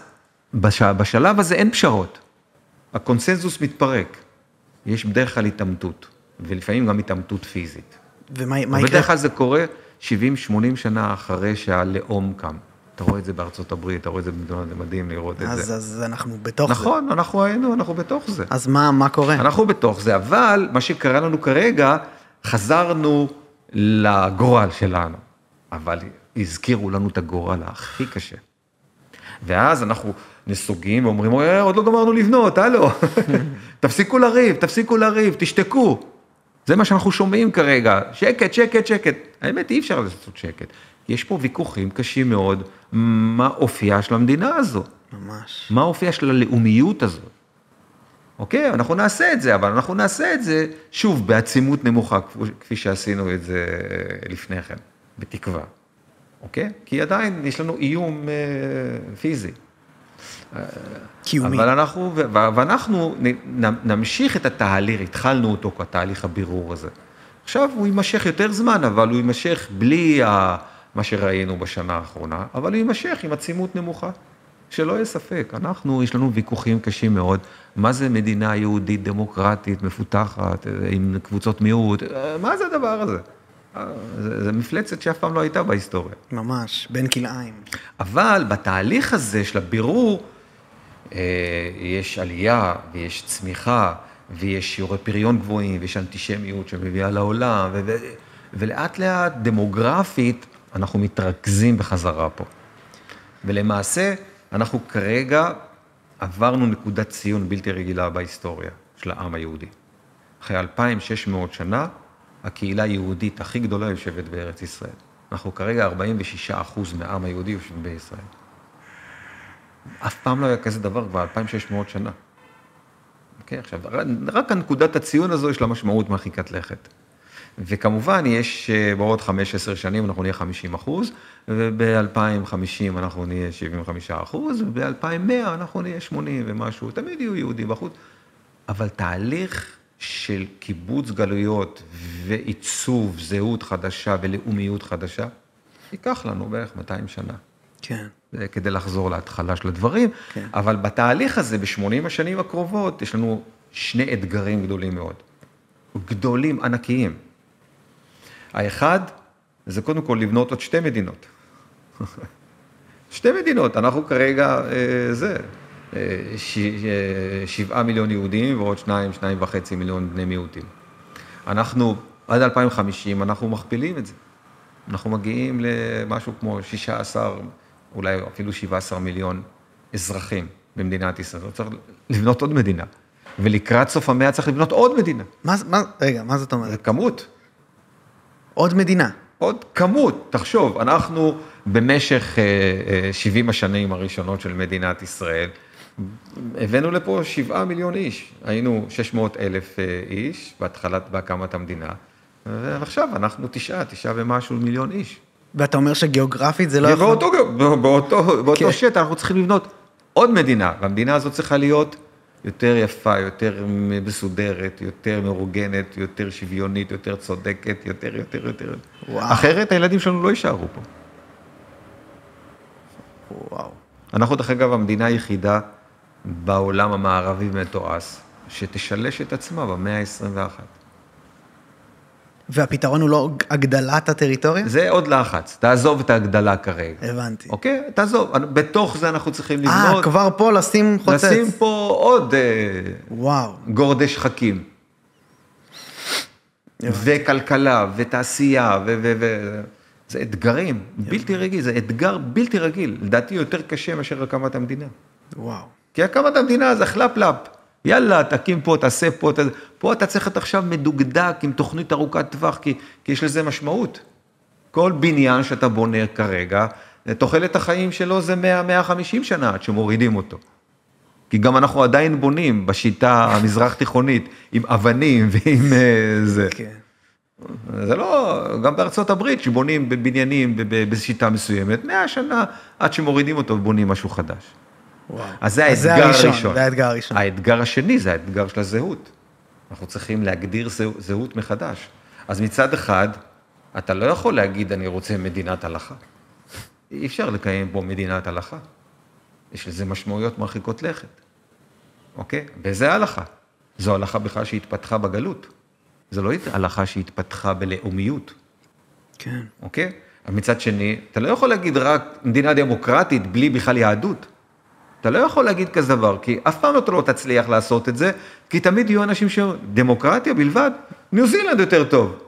בשלב הזה אין פשרות. הקונסנזוס מתפרק. יש בדרך כלל התאמתות, ולפעמים גם התאמתות פיזית. ומה יקרה? בדרך כלל זה קורה 70-80 שנה אחרי שהלאום קם. אתה רואה את זה בארצות הברית, אתה רואה את זה במדינות, זה מדהים לראות את זה. אז אנחנו בתוך זה. נכון, אנחנו בתוך זה. אז מה קורה? אנחנו בתוך זה, אבל מה שקרה לנו כרגע, חזרנו לגורל שלנו, אבל הזכירו לנו את הגורל הכי קשה. ואז אנחנו נסוגים ואומרים, עוד לא גמרנו לבנות, הלו, תפסיקו לריב, תשתקו. זה מה שאנחנו שומעים כרגע, שקט, שקט, שקט. האמת, אי אפשר לעשות שקט. יש פה ויכוחים קשים מאוד, מה אופייה של המדינה הזו. ממש. מה אופייה של הלאומיות הזו. אוקיי, אנחנו נעשה את זה, אבל אנחנו נעשה את זה, שוב, בעצימות נמוכה, כפי שעשינו את זה לפני כן, בתקווה. אוקיי? כי עדיין יש לנו איום פיזי. קיומי. ואנחנו נמשיך את התהליך, התחלנו אותו כתהליך הבירור הזה. עכשיו הוא יימשך יותר זמן, אבל הוא יימשך בלי מה שראינו בשנה האחרונה, אבל הוא יימשך עם עצימות נמוכה. שלא יהיה ספק, יש לנו ויכוחים קשים מאוד, מה זה מדינה יהודית דמוקרטית, מפותחת, עם קבוצות מיעוט, מה זה הדבר הזה? זה מפלצת שאף פעם לא הייתה בהיסטוריה. ממש, בין כלאיים. אבל בתהליך הזה של הבירור, יש עלייה ויש צמיחה, ויש שיעורי פריון גבוהים, ויש אנטישמיות שמביאה לעולם, ולאט לאט דמוגרפית אנחנו מתרכזים בחזרה פה. ולמעשה אנחנו כרגע עברנו נקודת ציון בלתי רגילה בהיסטוריה של העם היהודי. אחרי 2,600 שנה, הקהילה היהודית הכי גדולה יושבת בארץ ישראל. אנחנו כרגע 46% מהעם היהודי יושבים בישראל. אף פעם לא היה כזה דבר כבר 2,600 שנה. אוקיי, עכשיו, רק הנקודת הציון הזו יש לה משמעות מרחיקת לכת. וכמובן, יש בעוד 15 שנים אנחנו נהיה 50%, וב-2050 אנחנו נהיה 75%, וב-2100 אנחנו נהיה 80 ומשהו, תמיד יהיו יהודים בחוץ. אבל תהליך של קיבוץ גלויות ועיצוב זהות חדשה ולאומיות חדשה, ייקח לנו בערך 200 שנה. כן. כדי לחזור להתחלה של הדברים, כן. אבל בתהליך הזה, ב-80 השנים הקרובות, יש לנו שני אתגרים גדולים מאוד. גדולים, ענקיים. האחד, זה קודם כל לבנות עוד שתי מדינות. שתי מדינות, אנחנו כרגע, 7 מיליון יהודים ועוד 2.5 מיליון בני מיעוטים. אנחנו, עד 2050, אנחנו מכפילים את זה. אנחנו מגיעים למשהו כמו 16 אולי אפילו 17 מיליון אזרחים במדינת ישראל. צריך לבנות עוד מדינה. ולקראת סוף המאה צריך לבנות עוד מדינה. רגע, מה זאת אומרת? זה כמות. עוד מדינה. עוד כמות. תחשוב, אנחנו במשך 70 השנים הראשונות של מדינת ישראל, הבאנו לפה 7 מיליון איש. היינו 600,000 איש בהקמת המדינה, ועכשיו אנחנו 9 ומשהו מיליון איש. ואתה אומר שגיאוגרפית זה לא יכול... באותו שטח אנחנו צריכים לבנות עוד מדינה, והמדינה הזאת צריכה להיות יותר יפה, יותר מסודרת, יותר מאורגנת, יותר שוויונית, יותר צודקת, יותר. וואו. אחרת הילדים שלנו לא יישארו פה. וואו. אנחנו, דרך אגב, המדינה היחידה בעולם המערבי מתועש, שתשלש את עצמה במאה ה-21. והפתרון הוא לא הגדלת הטריטוריה? זה עוד לחץ, תעזוב את ההגדלה כרגע. הבנתי. אוקיי? תעזוב, בתוך זה אנחנו צריכים לבנות. כבר פה לשים חוצץ. לשים פה עוד וואו. גורדי שחקים. וכלכלה, ותעשייה, זה אתגרים בלתי רגיל, זה אתגר בלתי רגיל. לדעתי יותר קשה מאשר הקמת המדינה. וואו. כי הקמת המדינה זה חלפ-לפ. יאללה, תקים פה, תעשה פה, פה אתה צריך להיות עכשיו מדוקדק עם תוכנית ארוכת טווח, כי יש לזה משמעות. כל בניין שאתה בונה כרגע, תוחלת החיים שלו זה 100-150 שנה עד שמורידים אותו. כי גם אנחנו עדיין בונים בשיטה המזרח תיכונית, עם אבנים ועם זה. כן. זה לא, גם בארצות הברית שבונים בבניינים בשיטה מסוימת, 100 שנה עד שמורידים אותו ובונים משהו חדש. וואו. אז זה האתגר הראשון. זה האתגר הראשון. האתגר השני זה האתגר של הזהות. אנחנו צריכים להגדיר זהות מחדש. אז מצד אחד, אתה לא יכול להגיד, אני רוצה מדינת הלכה. אי אפשר לקיים פה מדינת הלכה. יש לזה משמעויות מרחיקות לכת. אוקיי? וזה ההלכה. זו הלכה בכלל שהתפתחה בגלות. זו לא הלכה שהתפתחה בלאומיות. כן. אוקיי? אבל מצד שני, אתה לא יכול להגיד רק מדינה דמוקרטית בלי בכלל יהדות. אתה לא יכול להגיד כזה דבר, כי אף פעם אתה לא תצליח לעשות את זה, כי תמיד יהיו אנשים דמוקרטיה בלבד, ניו זילנד יותר טוב.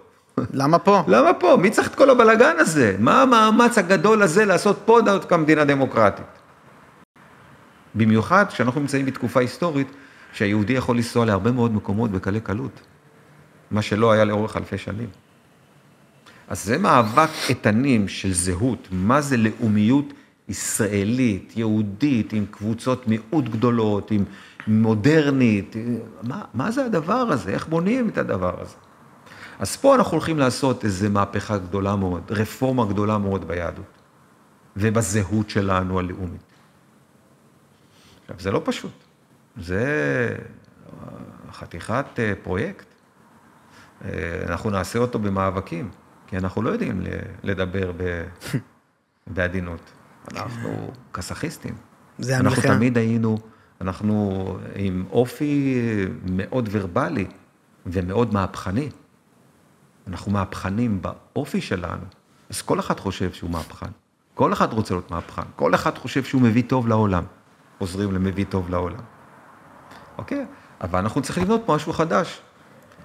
למה פה? למה פה? מי צריך את כל הבלגן הזה? מה המאמץ הגדול הזה לעשות פה דווקא מדינה דמוקרטית? במיוחד שאנחנו נמצאים בתקופה היסטורית, שהיהודי יכול לנסוע להרבה מאוד מקומות בקלי קלות, מה שלא היה לאורך אלפי שנים. אז זה מאבק איתנים של זהות, מה זה לאומיות ישראלית, יהודית, עם קבוצות מיעוט גדולות, עם מודרנית, מה זה הדבר הזה? איך בונים את הדבר הזה? אז פה אנחנו הולכים לעשות איזו מהפכה גדולה מאוד, רפורמה גדולה מאוד ביהדות, ובזהות שלנו הלאומית. עכשיו, זה לא פשוט, זה חתיכת פרויקט, אנחנו נעשה אותו במאבקים, כי אנחנו לא יודעים לדבר בעדינות. אנחנו קסאכיסטים. זה המלחמה. אנחנו תמיד היינו, אנחנו עם אופי מאוד ורבלי ומאוד מהפכני. אנחנו מהפכנים באופי שלנו. אז כל אחד חושב שהוא מהפכן. כל אחד רוצה להיות מהפכן. כל אחד חושב שהוא מביא טוב לעולם. עוזרים למביא טוב לעולם. אוקיי? אבל אנחנו צריכים לבנות משהו חדש.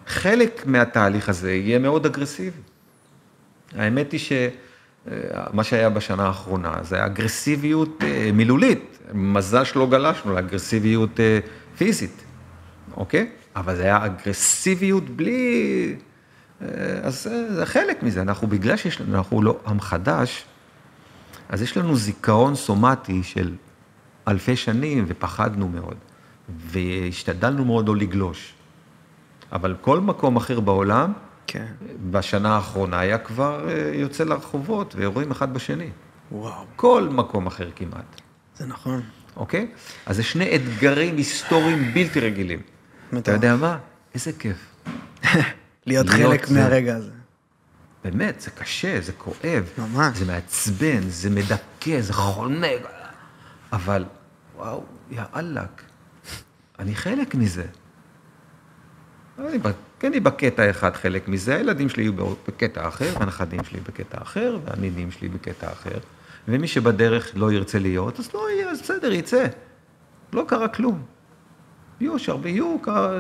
חלק מהתהליך הזה יהיה מאוד אגרסיבי. האמת היא מה שהיה בשנה האחרונה, זה היה אגרסיביות מילולית, מזל שלא גלשנו לאגרסיביות פיזית, אוקיי? אבל זה היה אגרסיביות בלי... אז זה חלק מזה, בגלל שאנחנו לא עם חדש, אז יש לנו זיכרון סומטי של אלפי שנים, ופחדנו מאוד, והשתדלנו מאוד לא לגלוש. אבל כל מקום אחר בעולם, כן. בשנה האחרונה היה כבר יוצא לרחובות ויורים אחד בשני. וואו. כל מקום אחר כמעט. זה נכון. אוקיי? אז זה שני אתגרים היסטוריים בלתי רגילים. אתה יודע מה? איזה כיף. להיות חלק מהרגע הזה. באמת, זה קשה, זה כואב. ממש. זה מעצבן, זה מדכא, זה חונק. אבל, וואו, יא אללק. אני חלק מזה. אני בקטע אחד חלק מזה, הילדים שלי יהיו בקטע אחר, והנכדים שלי בקטע אחר, והנינים שלי בקטע אחר, ומי שבדרך לא ירצה להיות, אז לא יהיה, אז בסדר, יצא. לא קרה כלום. יהיו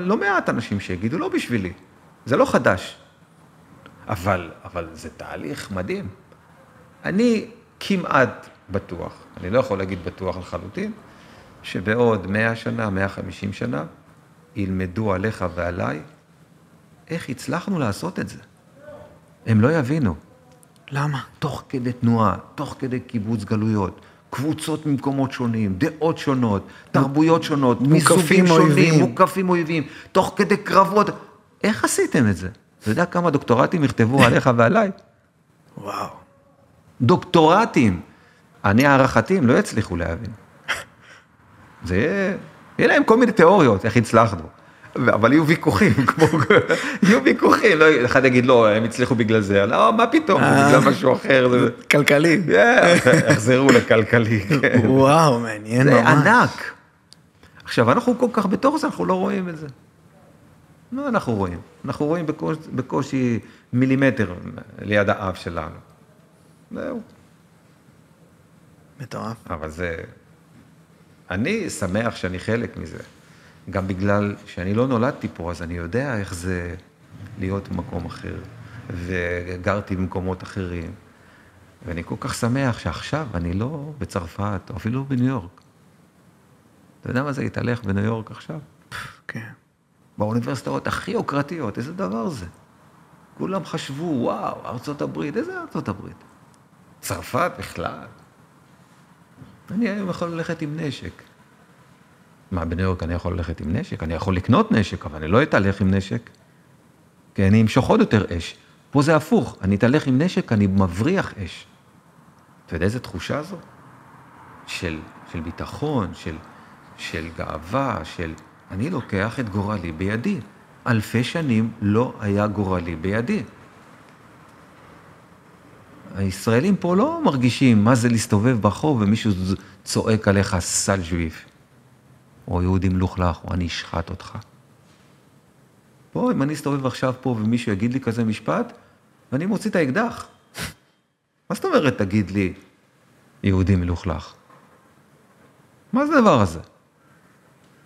לא מעט אנשים שיגידו, לא בשבילי. זה לא חדש. אבל זה תהליך מדהים. אני כמעט בטוח, אני לא יכול להגיד בטוח לחלוטין, שבעוד 100 שנה, 150 שנה, ילמדו עליך ועליי, איך הצלחנו לעשות את זה. הם לא יבינו. למה? תוך כדי תנועה, תוך כדי קיבוץ גלויות, קבוצות ממקומות שונים, דעות שונות, תרבויות שונות, מסוגים שונים, מוקפים אויבים, תוך כדי קרבות. איך עשיתם את זה? אתה יודע כמה דוקטורטים יכתבו עליך ועליי? וואו. דוקטורטים. אני הערכתים לא יצליחו להבין. יהיה להם כל מיני תיאוריות, איך הצלחנו. אבל יהיו ויכוחים, יהיו ויכוחים, אחד יגיד, לא, הם הצליחו בגלל זה, לא, מה פתאום, בגלל משהו אחר. כלכלי. החזרו לכלכלי. וואו, מעניין ממש. זה ענק. עכשיו, אנחנו כל כך בתוך זה, אנחנו לא רואים את זה. לא, אנחנו רואים. אנחנו רואים בקושי מילימטר ליד האף שלנו. זהו. מטורף. אבל זה... אני שמח שאני חלק מזה. גם בגלל שאני לא נולדתי פה, אז אני יודע איך זה להיות במקום אחר, וגרתי במקומות אחרים. ואני כל כך שמח שעכשיו אני לא בצרפת, או אפילו בניו יורק. אתה יודע מה זה להתהלך בניו יורק עכשיו? כן. באוניברסיטאות הכי יוקרתיות, איזה דבר זה? כולם חשבו, וואו, ארצות הברית, איזה ארצות הברית? צרפת בכלל. אני היום יכול ללכת עם נשק. מה, בניו יורק אני יכול ללכת עם נשק? אני יכול לקנות נשק, אבל אני לא אתהלך עם נשק. כי אני אמשוך עוד יותר אש. פה זה הפוך, אני אתהלך עם נשק, אני מבריח אש. אתה יודע איזה תחושה זו? של ביטחון, של גאווה, אני לוקח את גורלי בידי. אלפי שנים לא היה גורלי בידי. הישראלים פה לא מרגישים מה זה להסתובב ברחוב ומישהו צועק עליך סל ג'ויף. או יהודי מלוכלך, או אני אשחט אותך. פה, אם אני אסתובב עכשיו פה ומישהו יגיד לי כזה משפט, ואני מוציא את האקדח. מה זאת אומרת תגיד לי יהודי מלוכלך? מה זה הדבר הזה?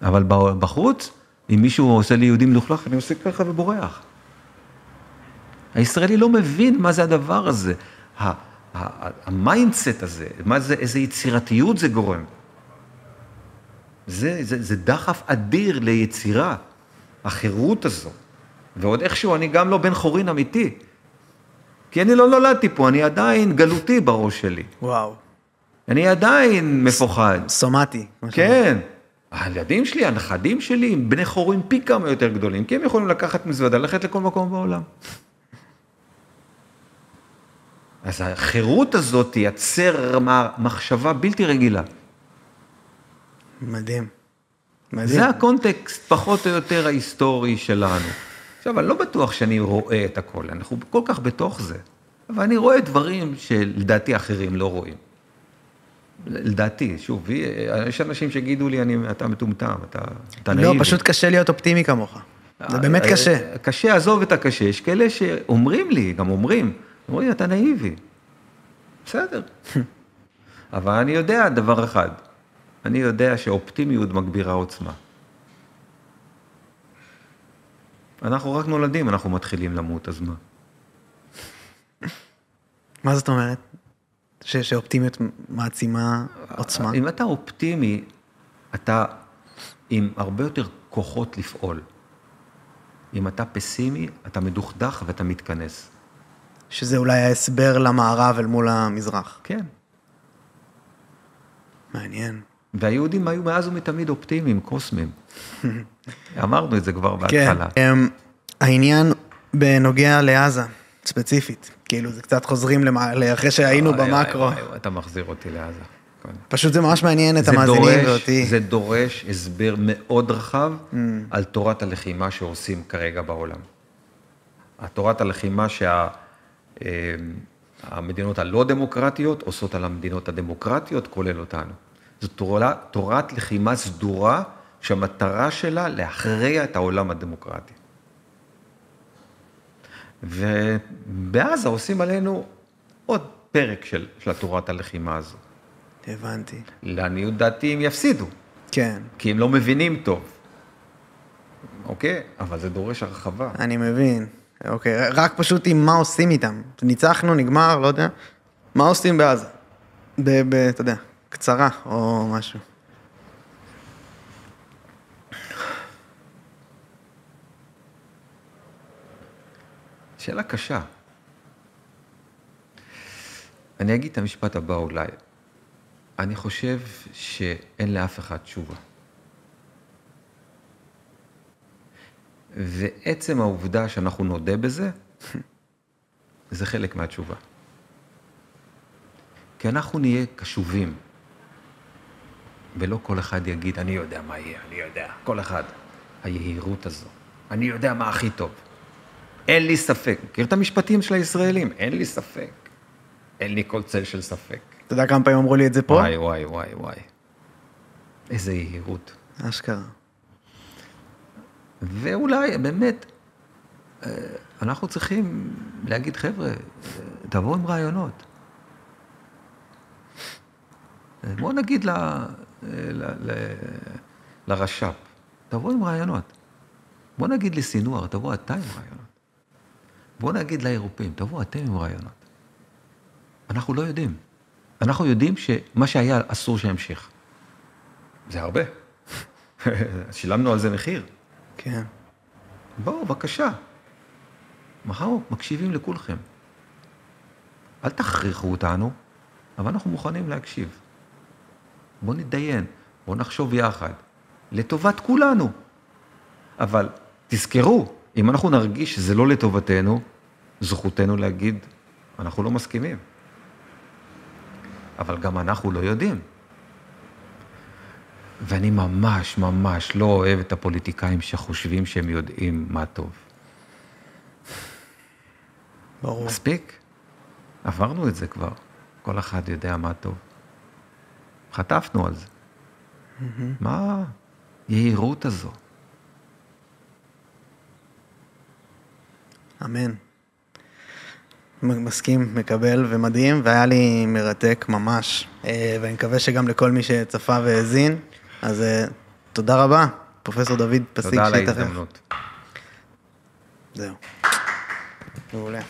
אבל בחוץ, אם מישהו עושה לי יהודי מלוכלך, אני עושה ככה ובורח. הישראלי לא מבין מה זה הדבר הזה, המיינדסט הזה, מה זה, איזה יצירתיות זה גורם. זה דחף אדיר ליצירה, החירות הזו. ועוד איכשהו אני גם לא בן חורין אמיתי. כי אני לא נולדתי פה, אני עדיין גלותי בראש שלי. וואו. אני עדיין מפוחד. סומטי. כן. הילדים שלי, הנכדים שלי, הם בני חורין פי כמה יותר גדולים, כי הם יכולים לקחת מזוודה, ללכת לכל מקום בעולם. אז החירות הזאת תייצר מחשבה בלתי רגילה. מדהים. זה הקונטקסט פחות או יותר ההיסטורי שלנו. עכשיו, אני לא בטוח שאני רואה את הכל, אנחנו כל כך בתוך זה, אבל אני רואה דברים שלדעתי אחרים לא רואים. לדעתי, שוב, יש אנשים שיגידו לי, אתה מטומטם, אתה נאיבי. לא, פשוט קשה להיות אופטימי כמוך. זה באמת קשה. קשה, עזוב את הקשה. יש כאלה שאומרים לי, גם אומרים לי, אתה נאיבי. בסדר. אבל אני יודע דבר אחד, אני יודע שאופטימיות מגבירה עוצמה. אנחנו רק נולדים, אנחנו מתחילים למות, אז מה? מה זאת אומרת? שאופטימיות מעצימה עוצמה? אם אתה אופטימי, אתה עם הרבה יותר כוחות לפעול. אם אתה פסימי, אתה מדוכדך ואתה מתכנס. שזה אולי ההסבר למערב אל מול המזרח. כן. מעניין. והיהודים היו מאז ומתמיד אופטימיים, קוסמים. אמרנו את זה כבר בהתחלה. כן. העניין בנוגע לעזה, ספציפית. כאילו, זה קצת חוזרים אחרי שהיינו במקרו. אתה מחזיר אותי לעזה. פשוט זה ממש מעניין את המאזינים ואותי. זה דורש הסבר מאוד רחב על תורת הלחימה שעושים כרגע בעולם. התורת הלחימה שהמדינות הלא דמוקרטיות עושות על המדינות הדמוקרטיות, כולל אותנו. זו תורת לחימה סדורה שהמטרה שלה להכריע את העולם הדמוקרטי. ובעזה עושים עלינו עוד פרק של תורת הלחימה הזו. הבנתי. לעניות דעתי הם יפסידו. כן. כי הם לא מבינים טוב. אוקיי? אבל זה דורש הרחבה. אני מבין. אוקיי, רק פשוט עם מה עושים איתם. ניצחנו, נגמר, לא יודע. מה עושים בעזה? אתה יודע, קצרה או משהו. שאלה קשה. אני אגיד את המשפט הבא אולי. אני חושב שאין לאף אחד תשובה. ועצם העובדה שאנחנו נודה בזה, זה חלק מהתשובה. כי אנחנו נהיה קשובים, ולא כל אחד יגיד, אני יודע מה יהיה, אני יודע. כל אחד, היהירות הזו. אני יודע מה הכי טוב. אין לי ספק. מכיר את המשפטים של הישראלים? אין לי ספק. אין לי כל צל של ספק. אתה יודע כמה פעמים אמרו לי את זה פה? וואי, וואי, וואי, וואי. איזה יהירות. אשכרה. ואולי, באמת, אנחנו צריכים להגיד, חבר'ה, תבואו עם רעיונות. בואו נגיד לרש"פ, תבואו עם רעיונות. בואו נגיד לסינואר, תבואו אתה עם רעיונות. בואו נגיד לאירופאים, תבואו אתם עם רעיונות. אנחנו לא יודעים. אנחנו יודעים שמה שהיה אסור שימשיך. זה הרבה. שילמנו על זה מחיר. כן. בואו, בבקשה. מחר מקשיבים לכולכם. אל תכריחו אותנו, אבל אנחנו מוכנים להקשיב. בואו נתדיין, בואו נחשוב יחד, לטובת כולנו. אבל תזכרו, אם אנחנו נרגיש שזה לא לטובתנו, זכותנו להגיד, אנחנו לא מסכימים. אבל גם אנחנו לא יודעים. ואני ממש ממש לא אוהב את הפוליטיקאים שחושבים שהם יודעים מה טוב. ברור. מספיק? עברנו את זה כבר. כל אחד יודע מה טוב. חטפנו על זה. מה היהירות הזו? אמן. מסכים, מקבל ומדהים, והיה לי מרתק ממש. ואני מקווה שגם לכל מי שצפה והאזין. אז תודה רבה, פרופסור דוד פסיק. תודה על ההזדמנות. זהו. מעולה.